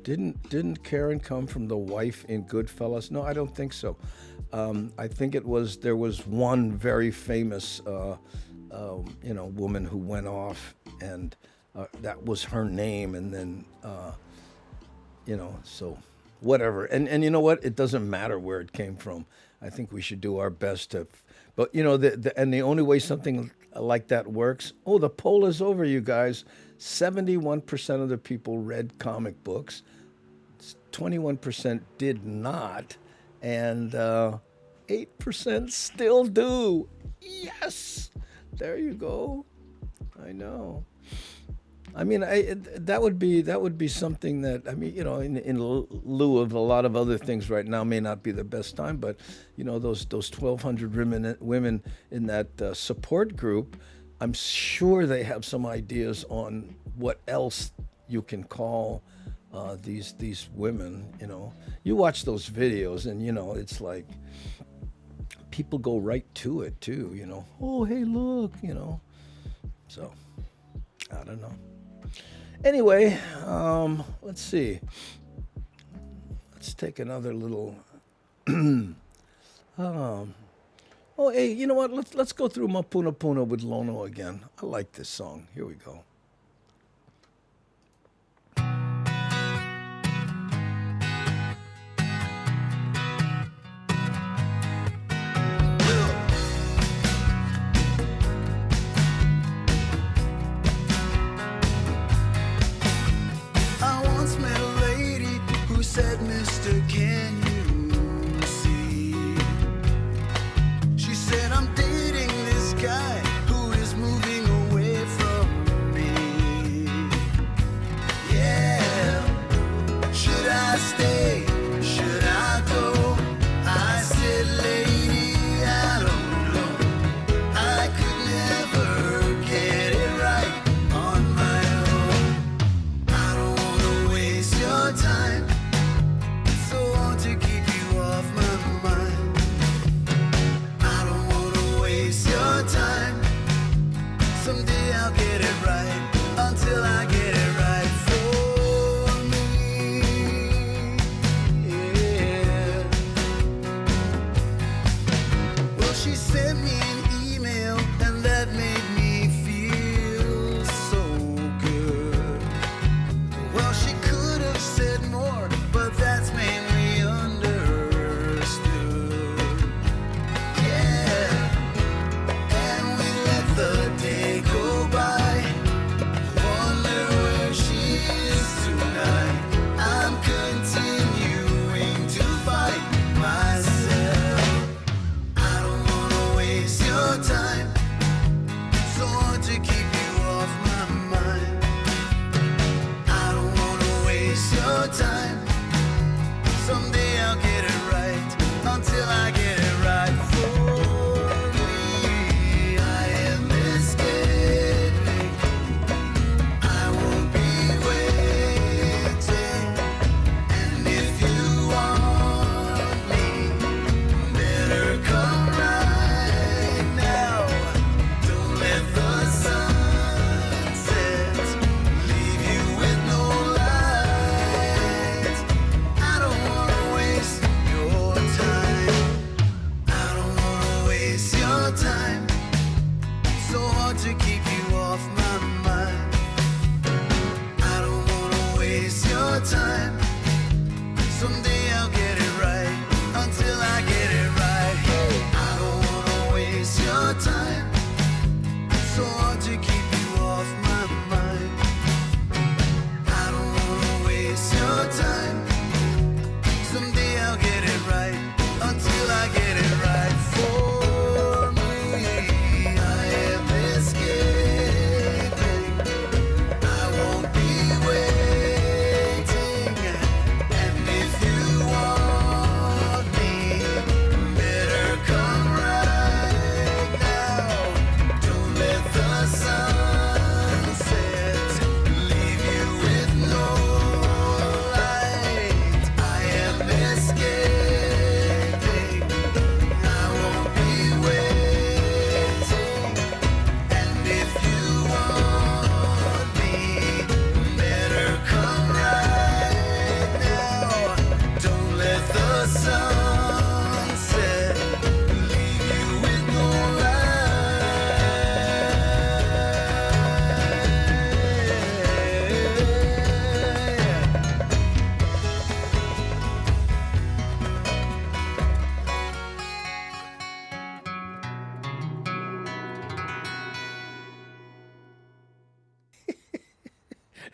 Didn't Karen come from the wife in Goodfellas? No, I don't think so. I think there was one very famous, woman who went off, and that was her name, and then, so whatever. And you know what? It doesn't matter where it came from. I think we should do our best to, but the only way something like that works. Oh, the poll is over, you guys. 71% of the people read comic books, 21% did not, and 8% still do. Yes! There you go. I know. I mean, that would be something that, I mean, in lieu of a lot of other things right now may not be the best time, but those 1,200 women in that support group, I'm sure they have some ideas on what else you can call these women. You watch those videos, and it's like people go right to it too. Oh, hey, look, So I don't know. Anyway, let's see. Let's take another little. Oh, hey, you know what? Let's go through Mapuna Puna with Lono again. I like this song. Here we go. Said, Mister, can you see? She said, I'm dating this guy who is moving away from me. Yeah, should I stay? Should I go? I said, lady, I don't know. I could never get it right on my own. I don't want to waste your time. To keep you off my mind, I don't wanna waste your time. Someday I'll get it right. Until I get it right for me. Yeah. Well, she sent me an email, and that made me feel so good. Well, she could have said more, but that's made me sun.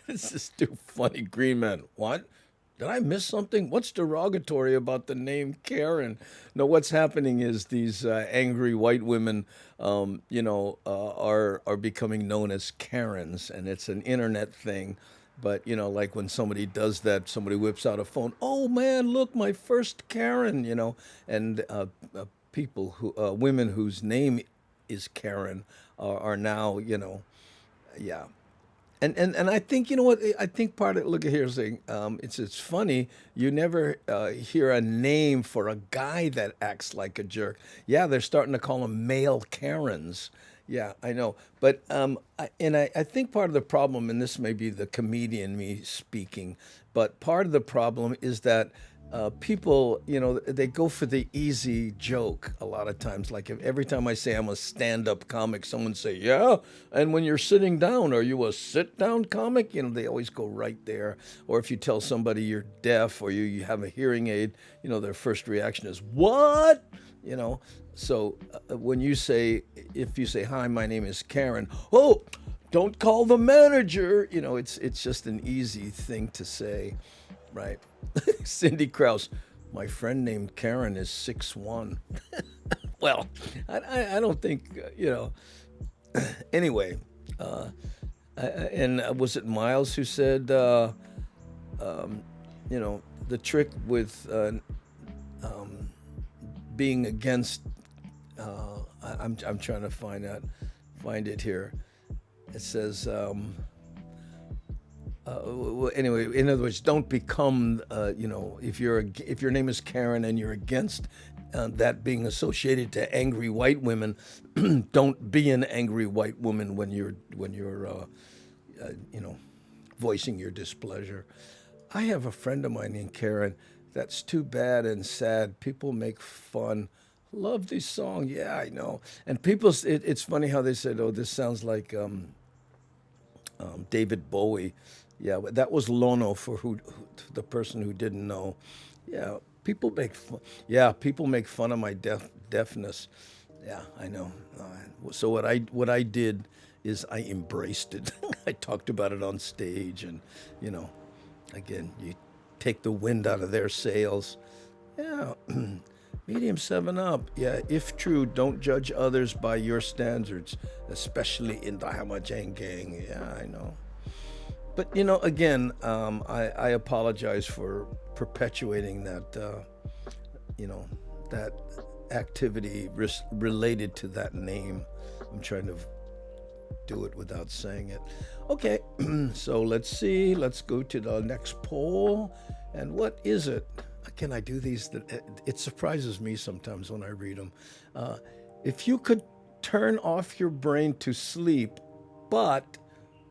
This is too funny, Green Man. What? Did I miss something? What's derogatory about the name Karen? No, what's happening is these angry white women, are becoming known as Karens, and it's an internet thing. But like when somebody does that, somebody whips out a phone. Oh man, look, my first Karen. And people women whose name is Karen are now, yeah. And I think you know what I think part of look at here saying it's funny you never hear a name for a guy that acts like a jerk. Yeah, they're starting to call them male Karens. Yeah, I know, but I think part of the problem, and this may be the comedian me speaking, but part of the problem is that people, they go for the easy joke a lot of times. Like every time I say I'm a stand-up comic, someone say, "Yeah," and when you're sitting down, are you a sit-down comic? They always go right there. Or if you tell somebody you're deaf or you have a hearing aid, their first reaction is, "What?" So when if you say, "Hi, my name is Karen," oh, don't call the manager. It's just an easy thing to say. Right. Cindy Krause, my friend named Karen is 6'1". Well, I don't think, Anyway, and was it Miles who said, the trick with being against, I'm trying to find it here. It says, anyway, in other words, don't become, if your name is Karen and you're against that being associated to angry white women, don't be an angry white woman when you're voicing your displeasure. I have a friend of mine named Karen. That's too bad and sad. People make fun. Love this song. Yeah, I know. And it's funny how they said, "Oh, this sounds like David Bowie." Yeah, that was Lono for the person who didn't know. Yeah, people make fun. Yeah, people make fun of my deafness. Yeah, I know. So what I did is I embraced it. I talked about it on stage, and again, you take the wind out of their sails. Yeah, medium 7-Up. Yeah, if true, don't judge others by your standards, especially in the Hamajang gang. Yeah, I know. But again, I apologize for perpetuating that, that activity related to that name. I'm trying to do it without saying it. Okay, so let's see. Let's go to the next poll. And what is it? Can I do these? It surprises me sometimes when I read them. If you could turn off your brain to sleep, but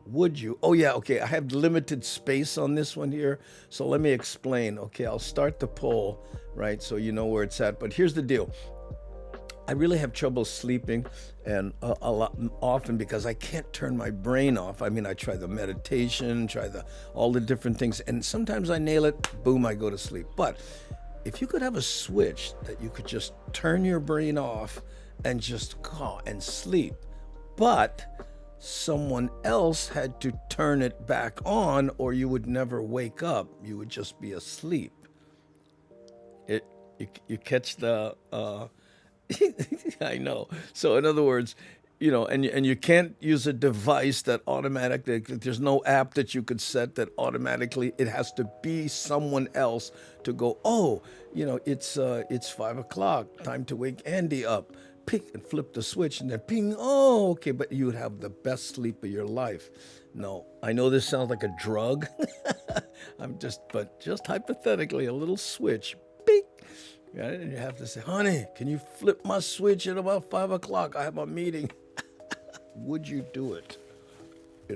would you? Oh, yeah, okay. I have limited space on this one here, so let me explain. Okay, I'll start the poll, right, so you know where it's at. But here's the deal. I really have trouble sleeping, and a lot often because I can't turn my brain off. I mean, I try the meditation, all the different things, and sometimes I nail it, boom, I go to sleep. But if you could have a switch that you could just turn your brain off and just call and sleep, but someone else had to turn it back on, or you would never wake up. You would just be asleep. You catch the I know. So in other words, and you can't use a device that automatically, there's no app that you could set that automatically, it has to be someone else to go, oh, it's 5 o'clock, time to wake Andy up. Pick and flip the switch and then ping, oh, okay, but you would have the best sleep of your life. No, I know this sounds like a drug. But just hypothetically, a little switch, ping. Yeah, and you have to say, honey, can you flip my switch at about 5 o'clock? I have a meeting. Would you do it? I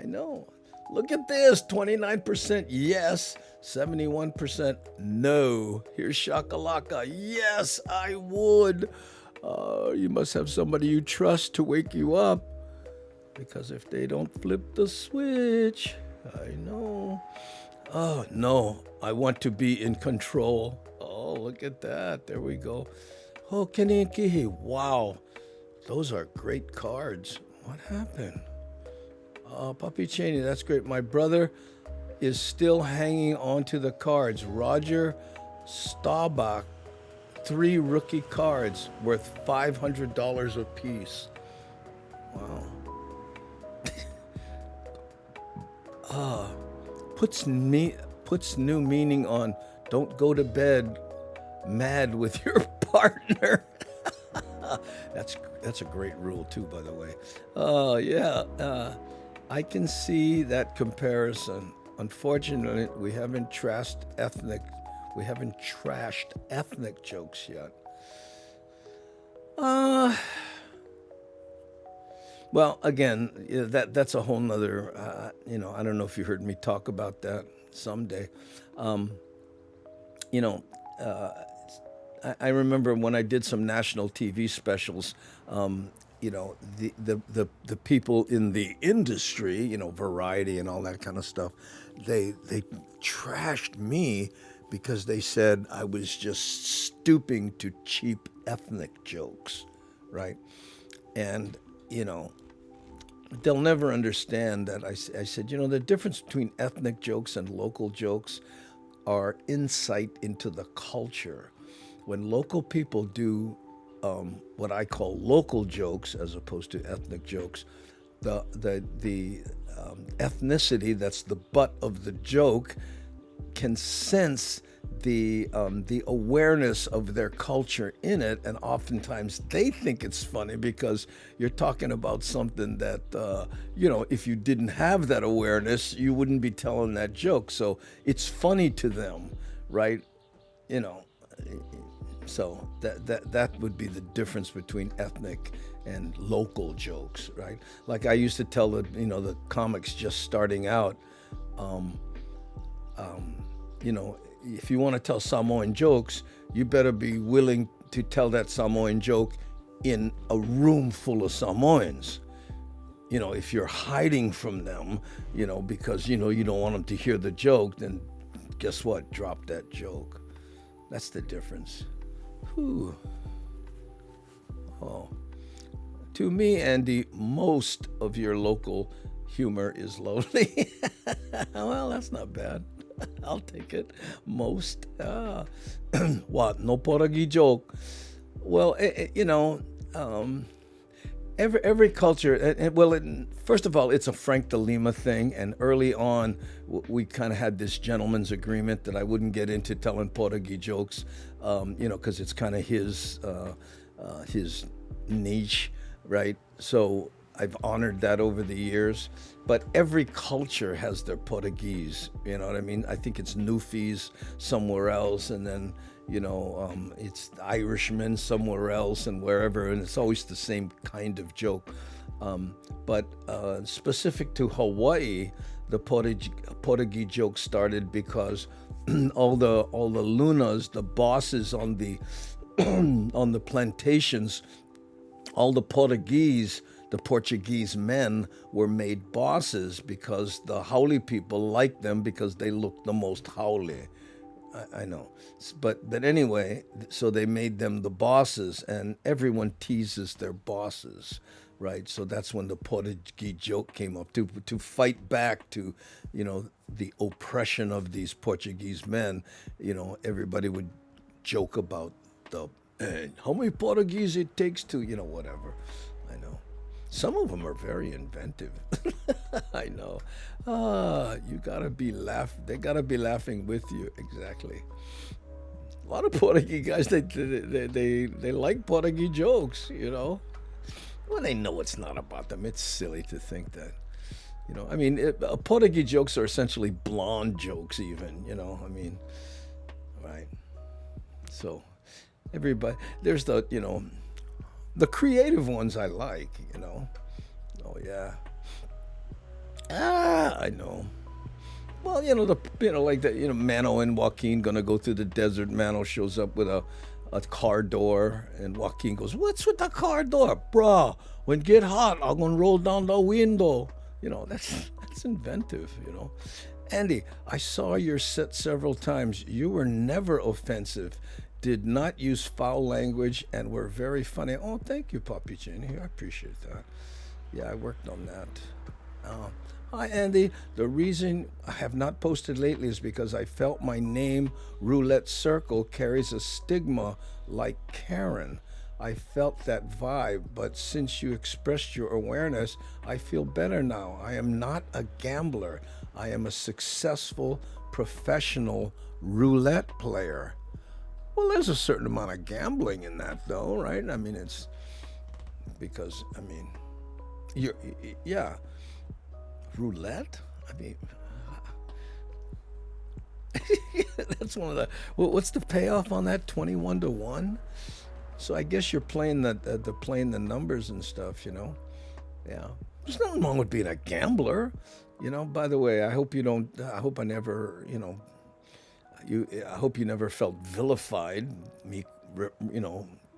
know. Look at this, 29% yes, 71% no. Here's Shakalaka. Yes, I would. You must have somebody you trust to wake you up. Because if they don't flip the switch, I know. Oh, no, I want to be in control. Oh, look at that. There we go. Oh, Kinikihi. Wow. Those are great cards. What happened? Puppy Cheney, that's great. My brother is still hanging on to the cards. Roger Staubach, 3 rookie cards worth $500 a piece. Wow. Puts new meaning on don't go to bed mad with your partner. That's a great rule too, by the way. I can see that comparison. Unfortunately, we haven't trashed ethnic jokes yet. Well, again, that's a whole nother, I don't know if you heard me talk about that someday. I remember when I did some national TV specials, the people in the industry, Variety and all that kind of stuff, they trashed me because they said I was just stooping to cheap ethnic jokes, right? And, they'll never understand that I said, the difference between ethnic jokes and local jokes are insight into the culture. When local people do what I call local jokes as opposed to ethnic jokes, the ethnicity that's the butt of the joke can sense the awareness of their culture in it, and oftentimes they think it's funny because you're talking about something that if you didn't have that awareness, you wouldn't be telling that joke. So it's funny to them, right? So that would be the difference between ethnic and local jokes, right? Like I used to tell the comics just starting out, if you want to tell Samoan jokes, you better be willing to tell that Samoan joke in a room full of Samoans. If you're hiding from them, because, you don't want them to hear the joke, then guess what? Drop that joke. That's the difference. Whew. Oh. To me, Andy, most of your local humor is lowly. Well, that's not bad. I'll take it. Most. What? No poragi joke. Well, every culture. First of all, it's a Frank de Lima thing, and early on, we kind of had this gentleman's agreement that I wouldn't get into telling poragi jokes, because it's kind of his niche, right? So I've honored that over the years. But every culture has their Portuguese, you know what I mean? I think it's Newfies somewhere else, and then, it's Irishmen somewhere else and wherever, and it's always the same kind of joke. But specific to Hawaii, the Portuguese joke started because all the lunas, the bosses on the on the plantations, all the Portuguese men were made bosses because the haole people liked them because they looked the most haole. I know. But anyway, so they made them the bosses, and everyone teases their bosses, right? So that's when the Portuguese joke came up, to fight back to, the oppression of these Portuguese men. Everybody would joke about how many Portuguese it takes to, whatever. I know. Some of them are very inventive. I know. You gotta be they gotta be laughing with you. Exactly. A lot of Portuguese guys, they like Portuguese jokes, Well, they know it's not about them. It's silly to think that, Portuguese jokes are essentially blonde jokes even, right? So everybody, there's the creative ones I like, Oh yeah. I know. Well, like that, Mano and Joaquin gonna go through the desert. Mano shows up with a car door, and Joaquin goes, "What's with the car door, bruh? When it get hot, I'm gonna roll down the window." That's inventive, Andy, I saw your set several times. You were never offensive, did not use foul language, and were very funny. Oh, thank you, Papi Jenny. I appreciate that. Yeah, I worked on that. Hi, Andy. The reason I have not posted lately is because I felt my name, Roulette Circle, carries a stigma like Karen. I felt that vibe, but since you expressed your awareness, I feel better now. I am not a gambler. I am a successful professional roulette player. Well, there's a certain amount of gambling in that, though, right? I mean, it's because, I mean, yeah, roulette? I mean, that's one of the, what's the payoff on that? 21 to 1? So I guess you're playing the numbers and stuff, you know? Yeah. There's nothing wrong with being a gambler. You know, by the way, I hope I never, I hope you never felt vilified, me,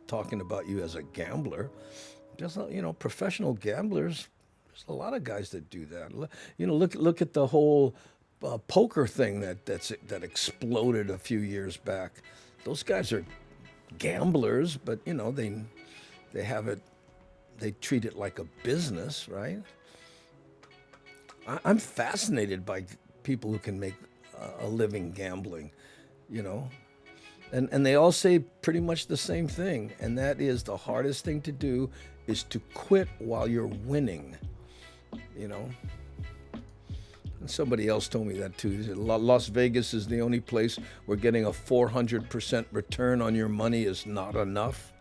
talking about you as a gambler. Just, professional gamblers, there's a lot of guys that do that. Look at the whole poker thing that exploded a few years back. Those guys are gamblers, but they have it, they treat it like a business, right? I'm fascinated by people who can make a living gambling, and they all say pretty much the same thing, and that is the hardest thing to do is to quit while you're winning, And somebody else told me that too. He said, Las Vegas is the only place where getting a 400% return on your money is not enough.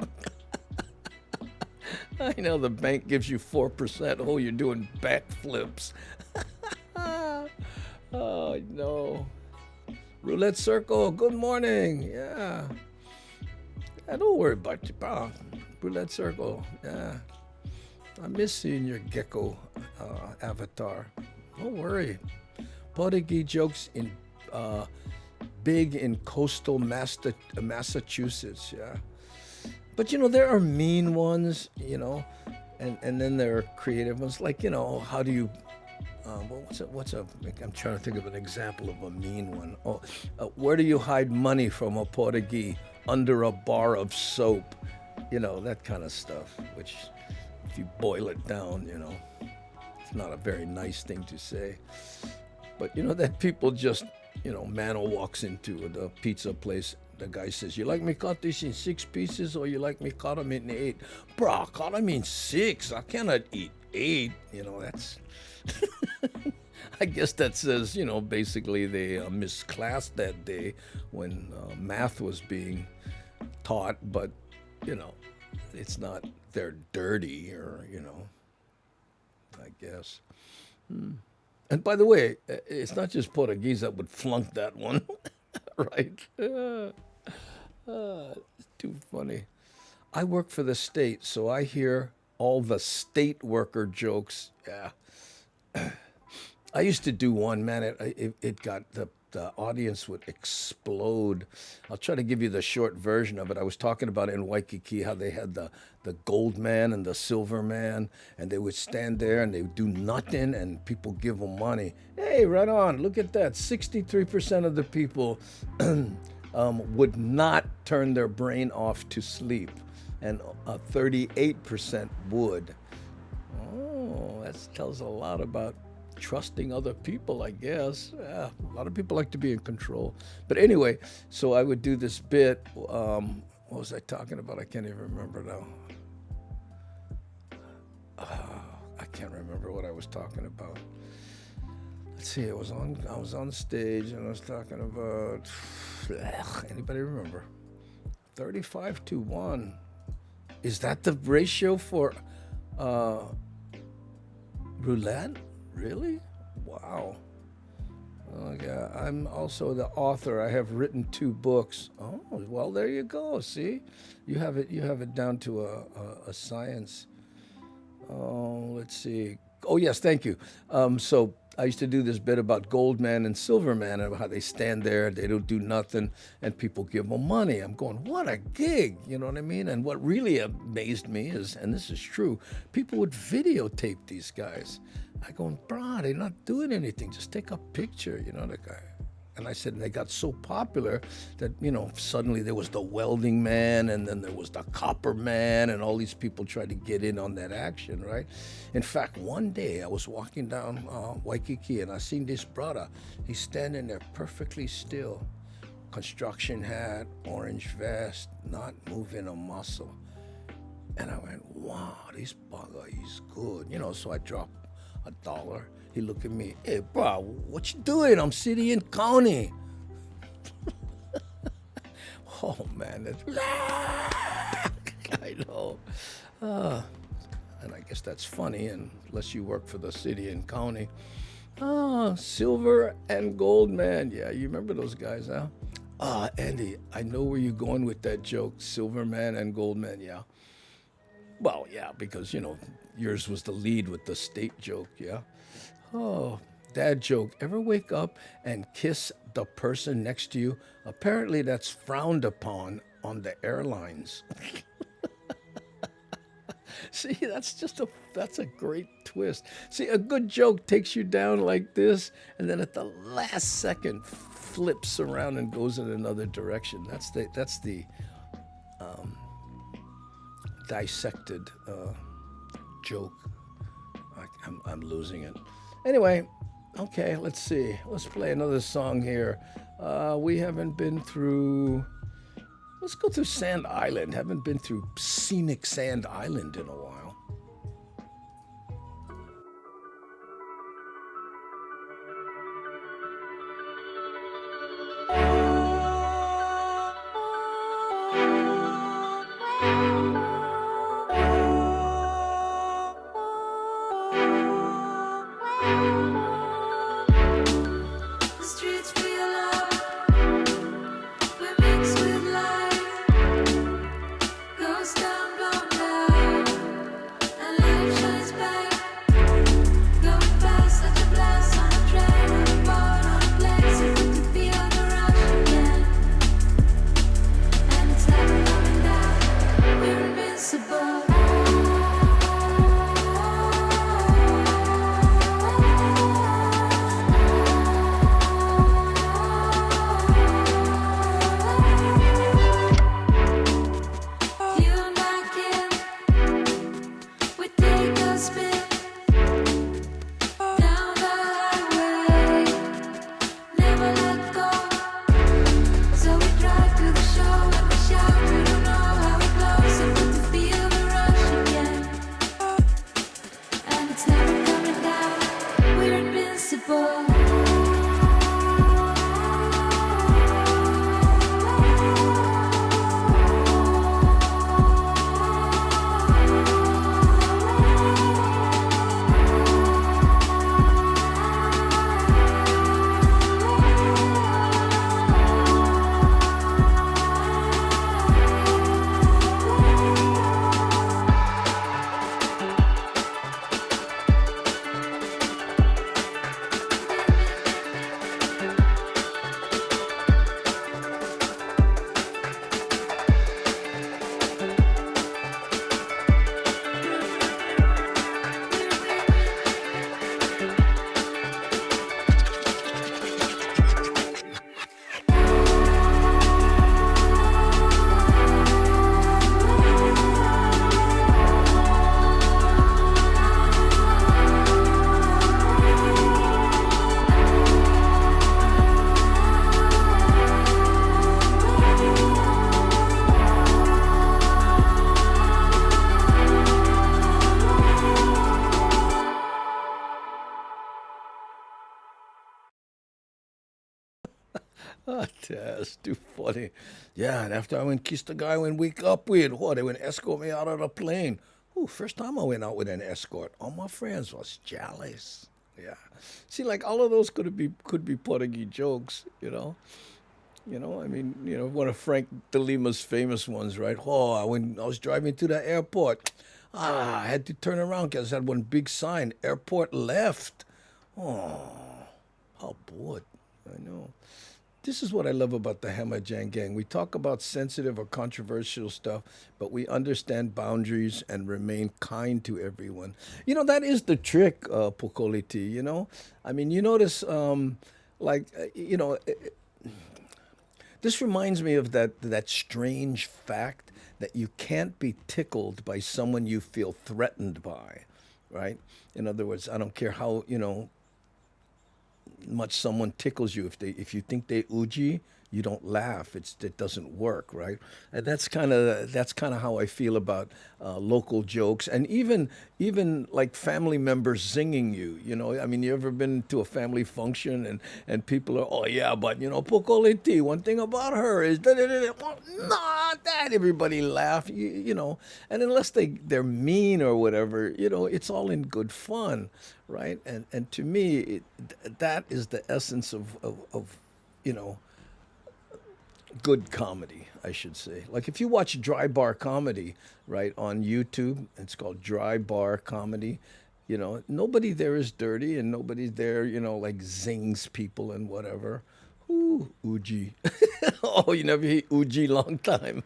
I know the bank gives you 4%. Oh, you're doing backflips. Oh, no. Roulette Circle, good morning. Yeah, don't worry about you, pal. Roulette Circle, yeah. I miss seeing your gecko avatar. Don't worry. Portuguese jokes in big in coastal Massachusetts, yeah. But there are mean ones, and then there are creative ones. Like, how do you? I'm trying to think of an example of a mean one. Where do you hide money from a Portuguese? Under a bar of soap, that kind of stuff. Which, if you boil it down, it's not a very nice thing to say. But that people just, Mano walks into the pizza place. The guy says, "You like me cut this in 6 pieces, or you like me cut them in 8?" Bro, cut them in 6. I cannot eat 8. That's. I guess that says, basically they misclassed that day when math was being taught, but, it's not, they're dirty or, I guess. And by the way, it's not just Portuguese that would flunk that one, right? It's too funny. I work for the state, so I hear all the state worker jokes. Yeah. I used to do one, man. It got the audience would explode. I'll try to give you the short version of it. I was talking about in Waikiki how they had the gold man and the silver man, and they would stand there and they would do nothing, and people give them money. Hey, right on. Look at that. 63% of the people would not turn their brain off to sleep, and 38% would. Oh, that tells a lot about trusting other people, I guess. Yeah, a lot of people like to be in control. But anyway, so I would do this bit. What was I talking about? I can't even remember now. I can't remember what I was talking about. Let's see. I was on stage and I was talking about. Anybody remember? 35 to 1. Is that the ratio for roulette? Really? Wow. Oh, yeah. I'm also the author. I have written 2 books. Oh, well, there you go. See, you have it down to a science. Oh, let's see. Oh, yes, thank you. So I used to do this bit about Gold Man and Silver Man and how they stand there, they don't do nothing, and people give them money. I'm going, what a gig, you know what I mean? And what really amazed me is, and this is true, people would videotape these guys. I go, bro, they're not doing anything. Just take a picture, the guy. And I said, and they got so popular that, suddenly there was the welding man, and then there was the copper man, and all these people tried to get in on that action, right? In fact, one day I was walking down Waikiki, and I seen this brother. He's standing there perfectly still. Construction hat, orange vest, not moving a muscle. And I went, wow, this bugger, he's good. So I dropped $1. He looked at me, hey, bro, what you doing? I'm city and county. Oh, man. I know. And I guess that's funny, unless you work for the city and county. Silver and gold man. Yeah, you remember those guys, huh? Andy, I know where you're going with that joke, silver man and gold man, yeah. Well, yeah, because, yours was the lead with the state joke, yeah? Oh, dad joke. Ever wake up and kiss the person next to you? Apparently that's frowned upon on the airlines. See, that's a great twist. See, a good joke takes you down like this, and then at the last second flips around and goes in another direction. That's the dissected joke. I'm losing it. Anyway, okay, let's see. Let's play another song here. We haven't been through... Let's go through Sand Island. Haven't been through scenic Sand Island in a while. That's too funny. Yeah, and after I went kiss the guy I went wake up with, they went escort me out of the plane. Ooh, first time I went out with an escort. All my friends was jealous. Yeah. See, like all of those could be Portuguese jokes, one of Frank De Lima's famous ones, right? I was driving to the airport. I had to turn around because I had one big sign, airport left. Oh, how bored. I know. This is what I love about the Hammer Jang Gang. We talk about sensitive or controversial stuff, but we understand boundaries and remain kind to everyone. That is the trick, Pokoliti, I mean, you notice This reminds me of that strange fact that you can't be tickled by someone you feel threatened by, right? In other words, I don't care how, much someone tickles you. If you think they uji, you don't laugh. It doesn't work, right? And that's kind of how I feel about local jokes, and even like family members zinging you. I mean, you ever been to a family function and people are, oh yeah, but Pocoliti, one thing about her is well, not that everybody laugh, and unless they're mean or whatever, it's all in good fun, right? And to me, that is the essence of good comedy, I should say. Like if you watch dry bar comedy, right, on YouTube, it's called dry bar comedy. Nobody there is dirty, and nobody there, like zings people and whatever. Ooh, Uji. Oh, you never hear Uji long time.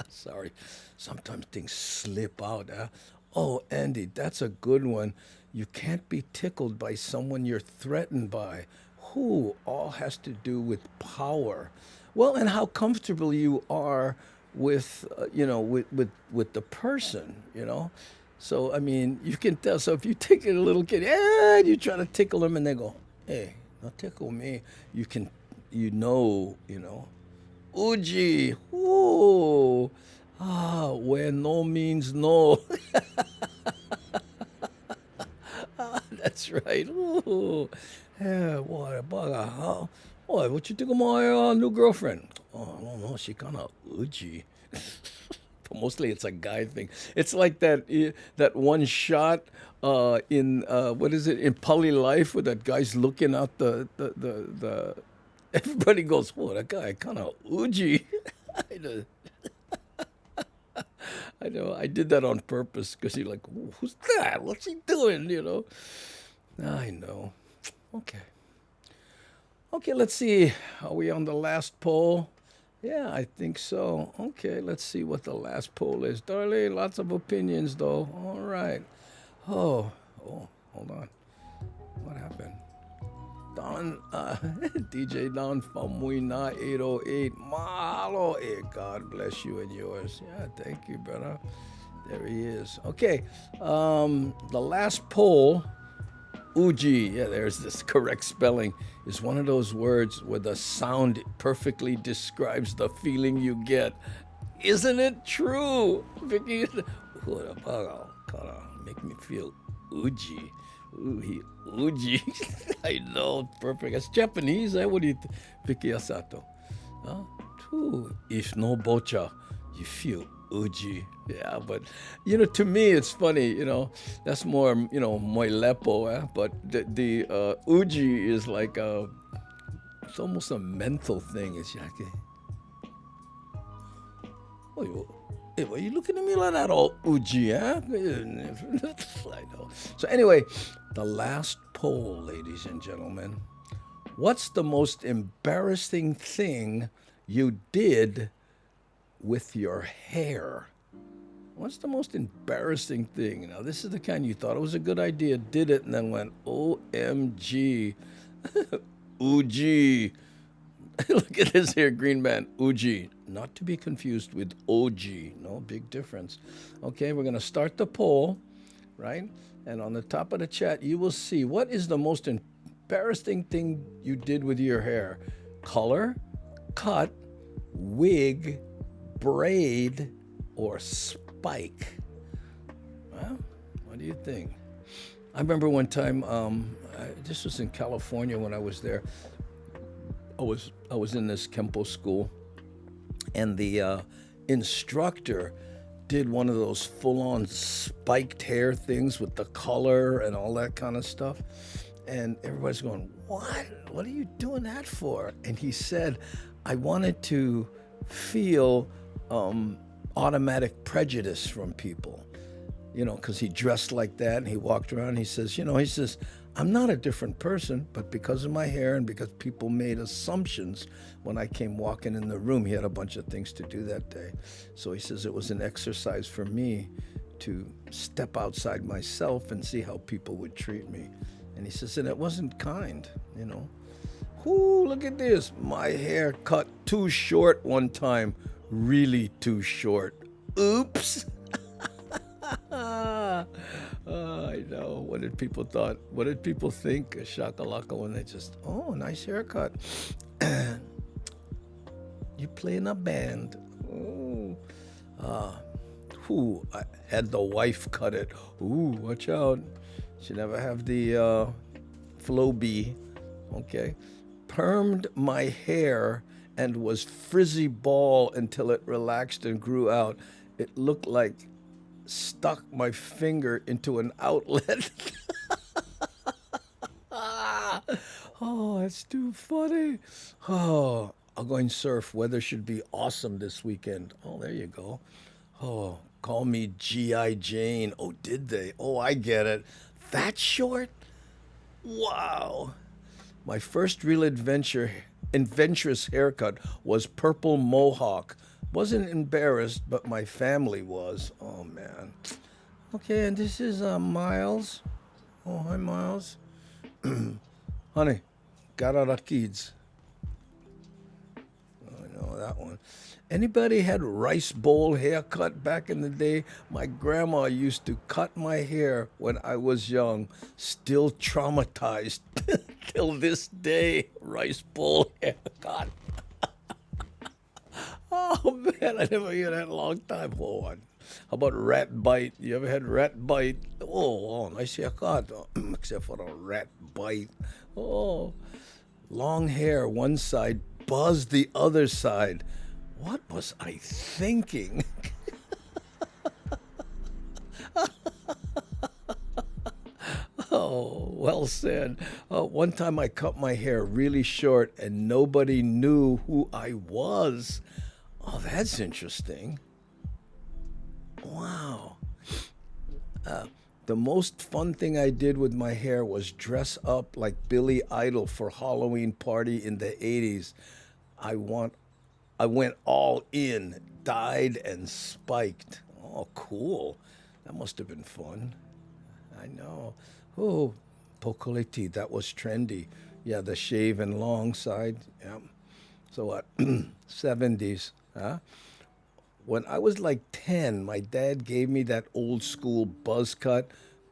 Sorry. Sometimes things slip out. Oh, Andy, that's a good one. You can't be tickled by someone you're threatened by. Who all has to do with power. Well, and how comfortable you are with, with the person. So, I mean, you can tell. So if you take a little kid, and you try to tickle them, and they go, hey, don't tickle me. Uji, ooh, where no means no. That's right. Ooh. Yeah, boy, bugger, huh? Boy, what you think of my new girlfriend? Oh, I don't know. She kind of uji. But mostly it's a guy thing. It's like that one shot in what is it, in Poly Life, where that guy's looking out the everybody goes, whoa, that guy kind of uji. I know. I did that on purpose because you're like, who's that? What's he doing? I know. Okay, let's see. Are we on the last poll? Yeah, I think so. Okay, let's see what the last poll is. Darling, lots of opinions, though. All right. Oh, hold on. What happened? Don, DJ Don Famuina 808. Mahalo. God bless you and yours. Yeah, thank you, brother. There he is. Okay, the last poll, Uji, yeah, there's this correct spelling, is one of those words where the sound perfectly describes the feeling you get. Isn't it true, Vicky? Make me feel Uji. Uji. I know, perfect. It's Japanese, eh? What do you think, Vicky Asato? If no bocha, you feel Uji. Yeah, but to me it's funny, that's more, moi lepo, but the Uji is like it's almost a mental thing. It's like, hey, why are you looking at me like that, all Uji, I know. So anyway, the last poll, ladies and gentlemen. What's the most embarrassing thing you did with your hair? What's the most embarrassing thing? Now, this is the kind you thought it was a good idea, did it, and then went, OMG, Uji. Look at this here, green man, Uji. Not to be confused with OG. No, big difference. Okay, we're going to start the poll, right? And on the top of the chat, you will see what is the most embarrassing thing you did with your hair. Color, cut, wig, braid, or spike. Well, what do you think? I remember one time, this was in California when I was there. I was in this Kempo school, and the instructor did one of those full-on spiked hair things with the color and all that kind of stuff. And everybody's going, what? What are you doing that for? And he said, I wanted to feel automatic prejudice from people, because he dressed like that and he walked around. He says, I'm not a different person, but because of my hair and because people made assumptions when I came walking in the room, he had a bunch of things to do that day. So he says it was an exercise for me to step outside myself and see how people would treat me. And he says, and it wasn't kind, you know. Ooh, look at this. My hair cut too short one time. Really too short. Oops. I know. What did people thought? What did people think? Shakalaka when they just, oh, nice haircut. You play in a band. Oh. I had the wife cut it. Ooh, watch out. She never have the Flowbee. Okay. Permed my hair and was frizzy bald until it relaxed and grew out. It looked like stuck my finger into an outlet. Oh, that's too funny. Oh, I'll go and surf. Weather should be awesome this weekend. Oh, there you go. Oh, call me G.I. Jane. Oh, did they? Oh, I get it. That short? Wow. My first real adventurous haircut was purple mohawk. Wasn't embarrassed, but my family was. Oh, man. Okay, and this is Miles. Oh, hi, Miles. Honey, got out of kids. I know that one. Anybody had rice bowl haircut back in the day? My grandma used to cut my hair when I was young. Still traumatized till this day. Rice bowl haircut. Oh man, I never heard that in a long time. Oh, how about rat bite? You ever had rat bite? Oh, nice haircut. Except for a rat bite. Oh, long hair one side, buzz the other side. What was I thinking? Oh, well said. One time I cut my hair really short and nobody knew who I was. Oh, that's interesting. Wow. The most fun thing I did with my hair was dress up like Billy Idol for Halloween party in the 80s. I went all in, dyed and spiked. Oh, cool. That must have been fun. I know. Oh, Pocoliti, that was trendy. Yeah, the shave and long side. Yeah. So what? 70s, huh? When I was like 10, my dad gave me that old school buzz cut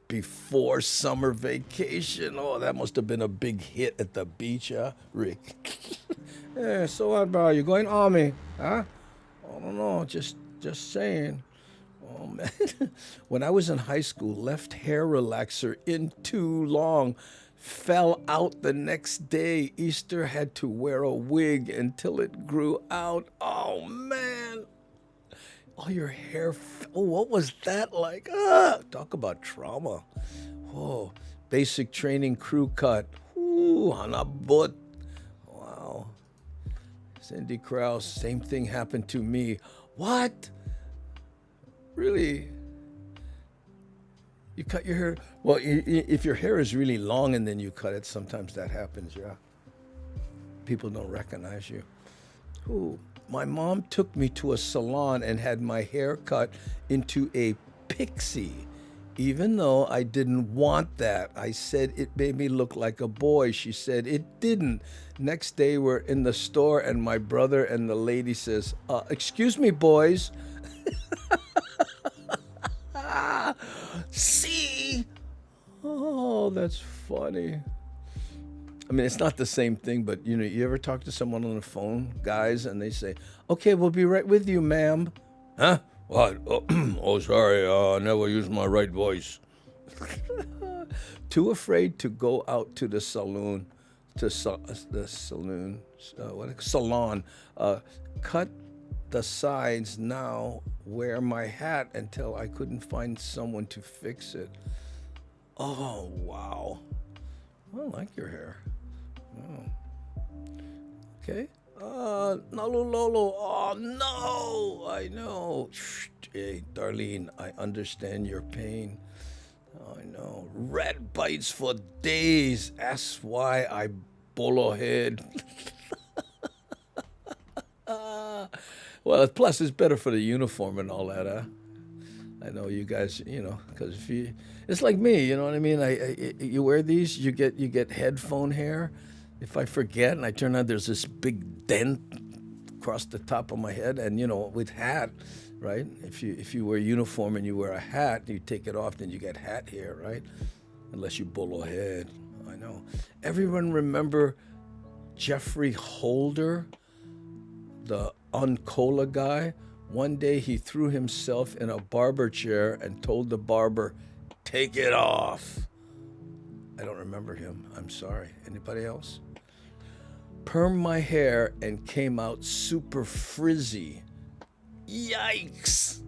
before summer vacation. Oh, that must have been a big hit at the beach, huh, Rick? Yeah, so what, bro? You going army, huh? I don't know, just saying. Oh, man. When I was in high school, left hair relaxer in too long. Fell out the next day. Easter had to wear a wig until it grew out. Oh, man. Oh, your hair. Oh, what was that like? Talk about trauma. Oh, basic training crew cut. Ooh, hanabut. Wow. Cindy Krause, same thing happened to me. What? Really? You cut your hair? Well, if your hair is really long and then you cut it, sometimes that happens, yeah. People don't recognize you. Ooh. My mom took me to a salon and had my hair cut into a pixie. Even though I didn't want that, I said it made me look like a boy. She said it didn't. Next day, we're in the store and my brother and the lady says, excuse me, boys. See? Oh, that's funny. I mean, it's not the same thing, but, you know, you ever talk to someone on the phone, guys, and they say, okay, we'll be right with you, ma'am. Huh? What? Oh, sorry, I never used my right voice. Too afraid to go out to the salon, salon. Cut the sides now, wear my hat until I couldn't find someone to fix it. Oh, wow. I like your hair. Oh. Okay. Nalulolo. Oh, no. I know. Hey, Darlene, I understand your pain. Oh, I know. Rat bites for days. That's why I bolo head. Well, plus it's better for the uniform and all that, huh? I know you guys, because if it's like me, you know what I mean. You wear these, you get headphone hair. If I forget and I turn on, there's this big dent across the top of my head, and with hat, right? If you wear uniform and you wear a hat, you take it off, then you get hat hair, right? Unless you bolo head. I know. Everyone remember Jeffrey Holder, the Uncola guy? One day he threw himself in a barber chair and told the barber, "Take it off." I don't remember him. I'm sorry. Anybody else? Permed my hair and came out super frizzy. Yikes.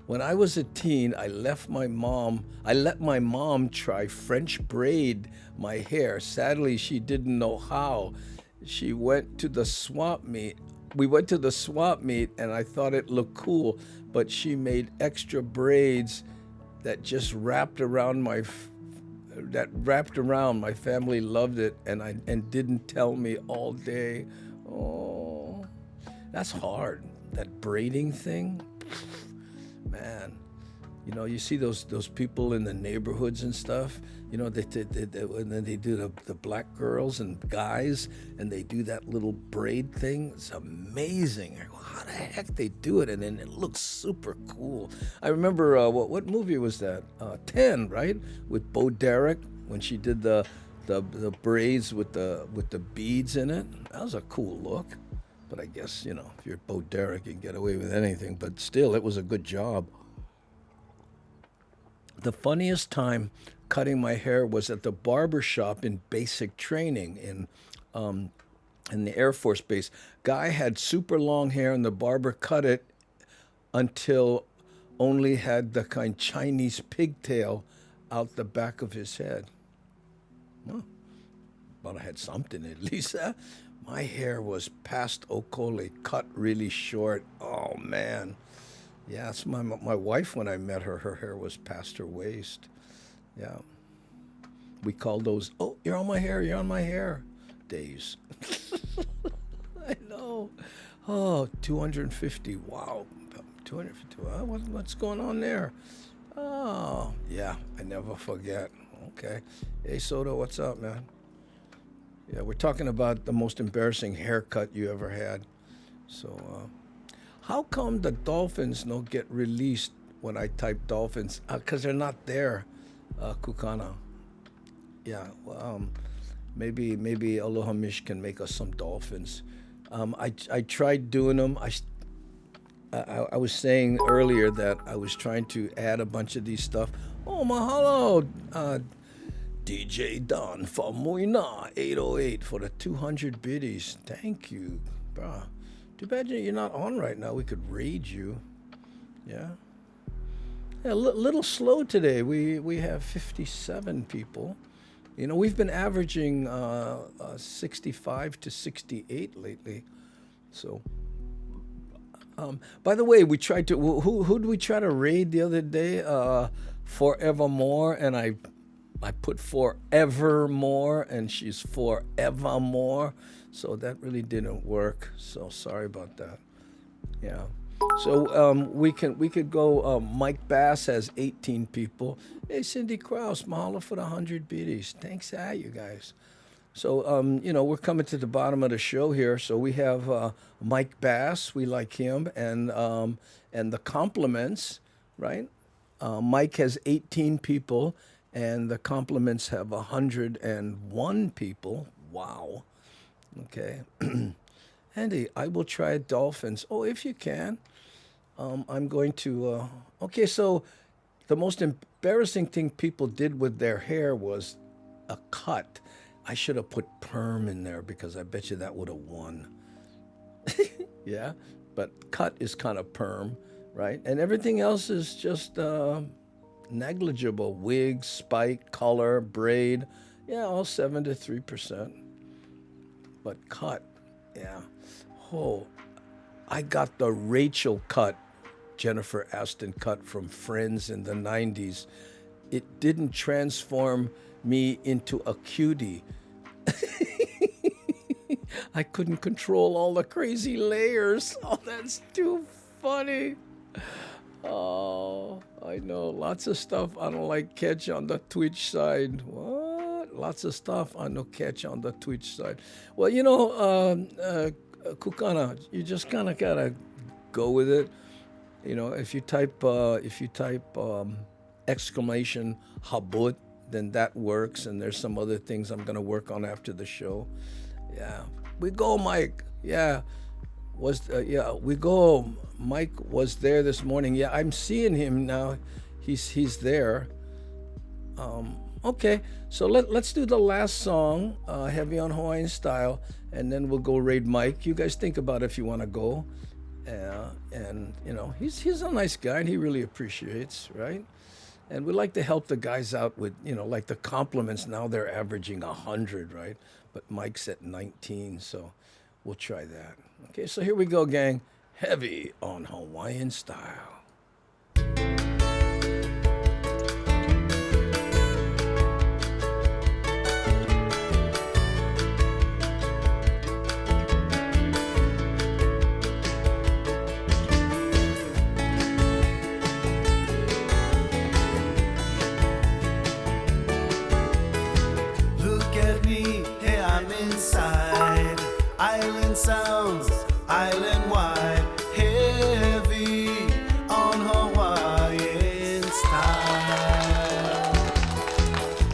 When I was a teen, I let my mom try French braid my hair. Sadly, she didn't know how. We went to the swap meet and I thought it looked cool, but she made extra braids that just wrapped around my family loved it and didn't tell me all day. Oh, that's hard. That braiding thing, man. You see those people in the neighborhoods and stuff. And then they do the black girls and guys, and they do that little braid thing. It's amazing. I go, how the heck they do it? And then it looks super cool. I remember what movie was that? 10, right? With Bo Derek when she did the braids with the beads in it. That was a cool look. But I guess if you're Bo Derek, you can get away with anything. But still, it was a good job. The funniest time cutting my hair was at the barber shop in basic training in the Air Force Base. Guy had super long hair, and the barber cut it until only had the kind Chinese pigtail out the back of his head. Well, but I had something at least. My hair was past Okole, cut really short. Oh man. Yeah, it's my wife. When I met her, her hair was past her waist. Yeah. We called those, "Oh, you're on my hair days." I know. Oh, 250. Wow. 250. What's going on there? Oh, yeah, I never forget. Okay. Hey, Soto, what's up, man? Yeah, we're talking about the most embarrassing haircut you ever had. So, how come the dolphins don't get released when I type dolphins? Because they're not there, Kukana. Yeah, maybe Aloha Mish can make us some dolphins. I tried doing them. I was saying earlier that I was trying to add a bunch of these stuff. Oh, mahalo, DJ Don from Muina 808 for the 200 biddies. Thank you, bruh. Too bad you're not on right now. We could raid you. Yeah. Yeah, a little slow today. We have 57 people. We've been averaging 65 to 68 lately. So, by the way, we tried to. Who did we try to raid the other day? Forevermore, and I put forevermore, and she's forevermore. So that really didn't work. So sorry about that. Yeah. So we could go. Mike Bass has 18 people. Hey, Cindy Krause, mahalo for the 100 biddies. Thanks you guys. So we're coming to the bottom of the show here. So we have Mike Bass. We like him, and the compliments, right? Mike has 18 people, and the compliments have 101 people. Wow. Okay. Andy, I will try dolphins. Oh, if you can. I'm going to... okay, so the most embarrassing thing people did with their hair was a cut. I should have put perm in there because I bet you that would have won. Yeah, but cut is kind of perm, right? And everything else is just negligible. Wig, spike, color, braid. Yeah, all 7 to 3%. But cut, yeah. Oh, I got the Rachel cut, Jennifer Aston cut from Friends in the 90s. It didn't transform me into a cutie. I couldn't control all the crazy layers. Oh, that's too funny. Oh, I know. Lots of stuff I don't like catch on the Twitch side. What? Lots of stuff I don't catch on the Twitch side. Well, Kukana, you just kind of gotta go with it. If you type exclamation habut, then that works. And there's some other things I'm gonna work on after the show. Yeah, we go, Mike. Yeah, we go. Mike was there this morning. Yeah, I'm seeing him now. He's there. Okay, so let's do the last song, Heavy on Hawaiian Style, and then we'll go raid Mike. You guys think about it if you want to go. And he's a nice guy and he really appreciates, right? And we like to help the guys out with, like the compliments. Now they're averaging 100, right? But Mike's at 19, so we'll try that. Okay, so here we go, gang. Heavy on Hawaiian Style. Look at me, hey, I'm inside. Island sounds, island wide, heavy on Hawaiian style.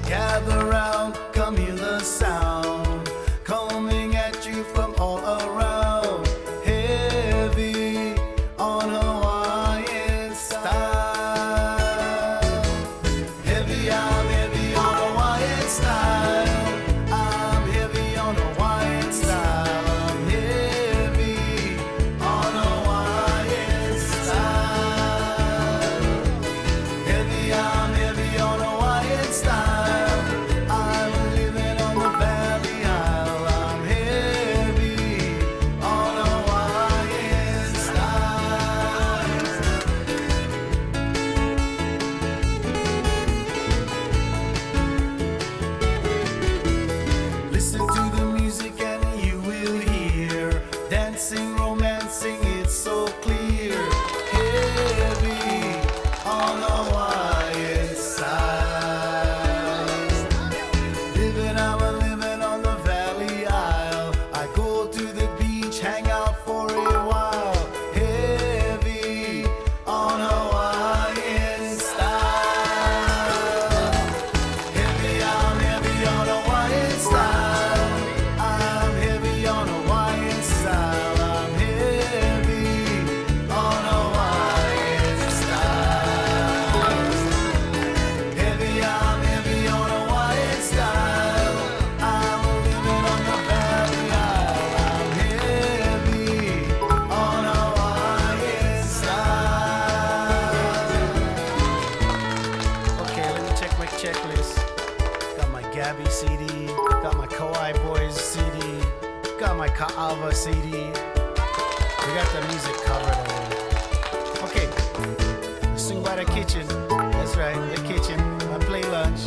Gather round, come hear the sound coming at you from all around. Heavy on Hawaiian style. Heavy, I'm heavy on Hawaiian style. I'm heavy on Hawaiian style. I'm heavy on Hawaiian style. Heavy, I'm heavy on Hawaiian style. I'm living on the Valley Isle. I'm heavy on Hawaiian style. Listen to the music and you will hear dancing, romancing, it's so clear. Heavy on Hawaiian side. I'm living on the Valley Isle. I go to the beach, hang out for a while. Heavy on Hawaiian style. Heavy, I'm heavy on Hawaiian style. I'm heavy on Hawaiian style. I'm heavy on Hawaiian style. Heavy, I'm heavy on Hawaiian style. I'm living on the Valley Isle. I'm heavy on Hawaiian style. Okay, let me check my checklist. Got my Gabby CD, got my Kauai Boys CD, got my Ka'ava CD. We got the music covered already. Okay, swing by the kitchen. That's right, the kitchen. I play lunch.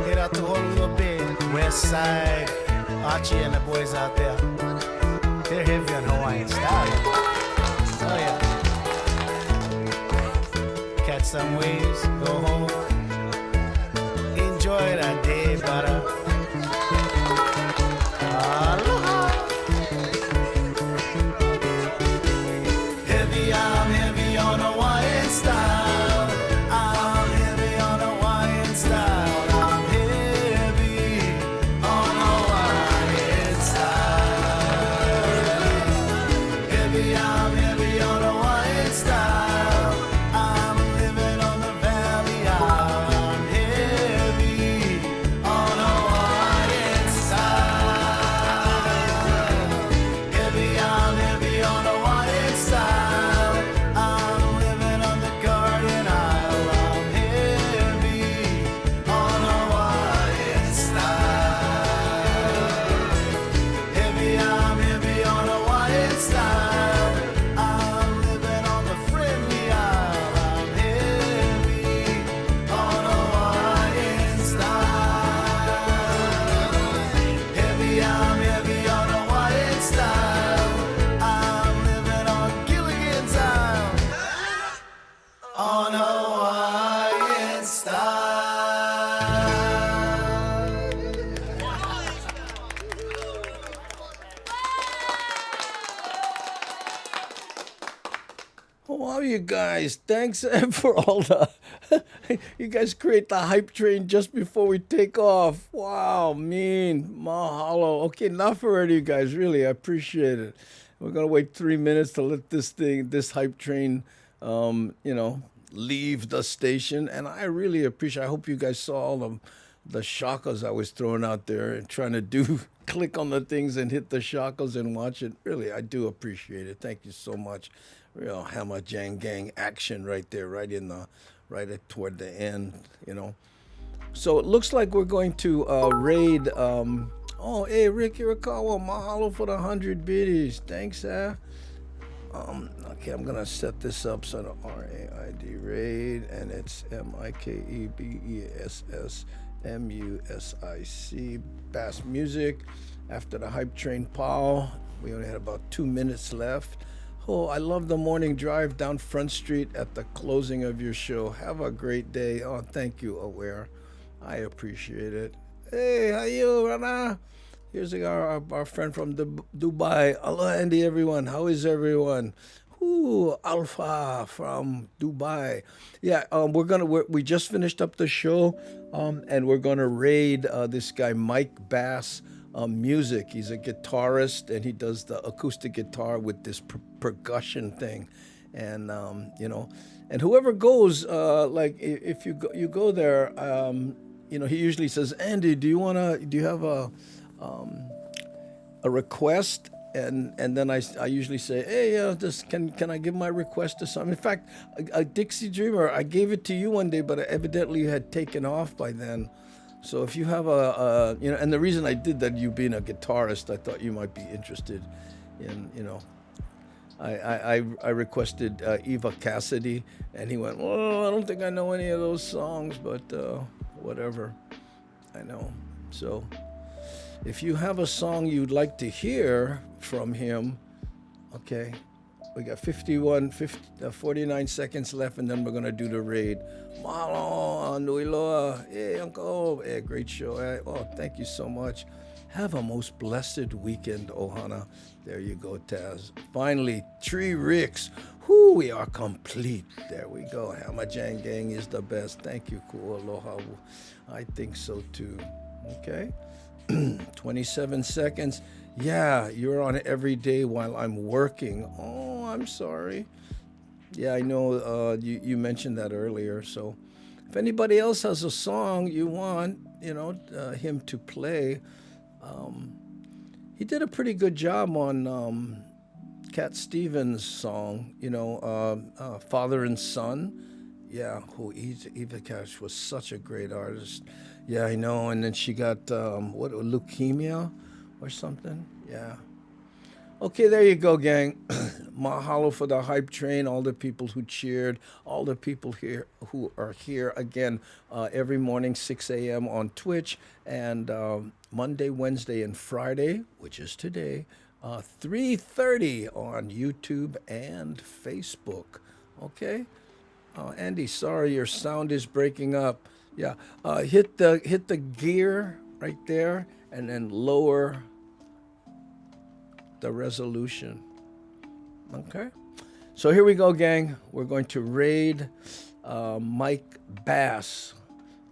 Head out to Honolulu Bay, West Side. Archie and the boys out there. They're heavy on Hawaiian style. Oh yeah. Catch some waves, go home. Enjoy that day, brother. Aloha. Heavy, I'm heavy on Hawaiian style. I'm heavy on Hawaiian style. I'm heavy on Hawaiian style. Heavy, I'm heavy on Hawaiian style. I'm living on the Valley Isle. I'm heavy on Hawaiian on Hawaiian style. Wow, you guys, thanks for all the. You guys create the hype train just before we take off. Wow, mean. Mahalo. Okay, enough already, you guys. Really, I appreciate it. We're going to wait 3 minutes to let this hype train, leave the station. And I really appreciate I hope you guys saw all the shakas I was throwing out there and trying to do. Click on the things and hit the shakas and watch it. Really, I do appreciate it. Thank you so much. Real Hammer Jang Gang action right there, right toward the end, So it looks like we're going to raid. Hey, Ricky Rikawa, mahalo for the 100 biddies. Thanks, Okay, I'm gonna set this up so the RAID raid, and it's MIKEBESSMUSIC Bass Music. After the hype train pow, we only had about 2 minutes left. Oh, I love the morning drive down Front Street at the closing of your show. Have a great day. Oh, thank you, Aware. I appreciate it. Hey, how you, Rana? Here's our friend from Dubai. Aloha, Andy, everyone. How is everyone? Ooh, Alpha from Dubai. Yeah, we just finished up the show, and we're gonna raid this guy Mike Bass. Music. He's a guitarist, and he does the acoustic guitar with this percussion thing, and and whoever goes, if you go there, he usually says, Andy, do you have a request? And then I usually say, hey, can I give my request to some? In fact, a Dixie Dreamer, I gave it to you one day, but evidently you had taken off by then. So if you have and the reason I did that, you being a guitarist, I thought you might be interested in, I requested Eva Cassidy, and he went, well, I don't think I know any of those songs, but whatever, I know. So if you have a song you'd like to hear from him, okay, we got 49 seconds left, and then we're going to do the raid. Mahalo, Nuiloa. Hey, Uncle. Hey, great show. Hey, oh, thank you so much. Have a most blessed weekend, Ohana. There you go, Taz. Finally, Tree Ricks. Whoo, we are complete. There we go. Hamajang Gang is the best. Thank you, Ku Aloha. I think so, too. Okay. 27 seconds. Yeah, you're on every day while I'm working. Oh, I'm sorry. Yeah, I know you mentioned that earlier. So if anybody else has a song you want, him to play, he did a pretty good job on Cat Stevens' song, Father and Son. Yeah, Eva Cash was such a great artist. Yeah, I know. And then she got, leukemia or something? Yeah. Okay, there you go, gang. Mahalo for the hype train, all the people who cheered, all the people here who are here again every morning, 6 a.m. on Twitch, and Monday, Wednesday, and Friday, which is today, 3:30 on YouTube and Facebook. Okay? Andy, sorry, your sound is breaking up. Yeah, hit the gear right there, and then lower the resolution. Okay, so here we go, gang. We're going to raid Mike Bass.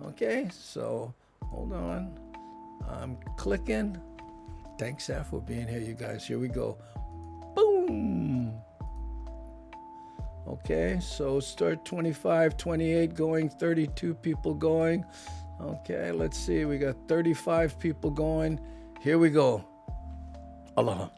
Okay, so hold on. I'm clicking. Thanks, Seth, for being here, you guys. Here we go. Boom. Okay, so start 25, 28 going, 32 people going. Okay, let's see. We got 35 people going. Here we go. Aloha.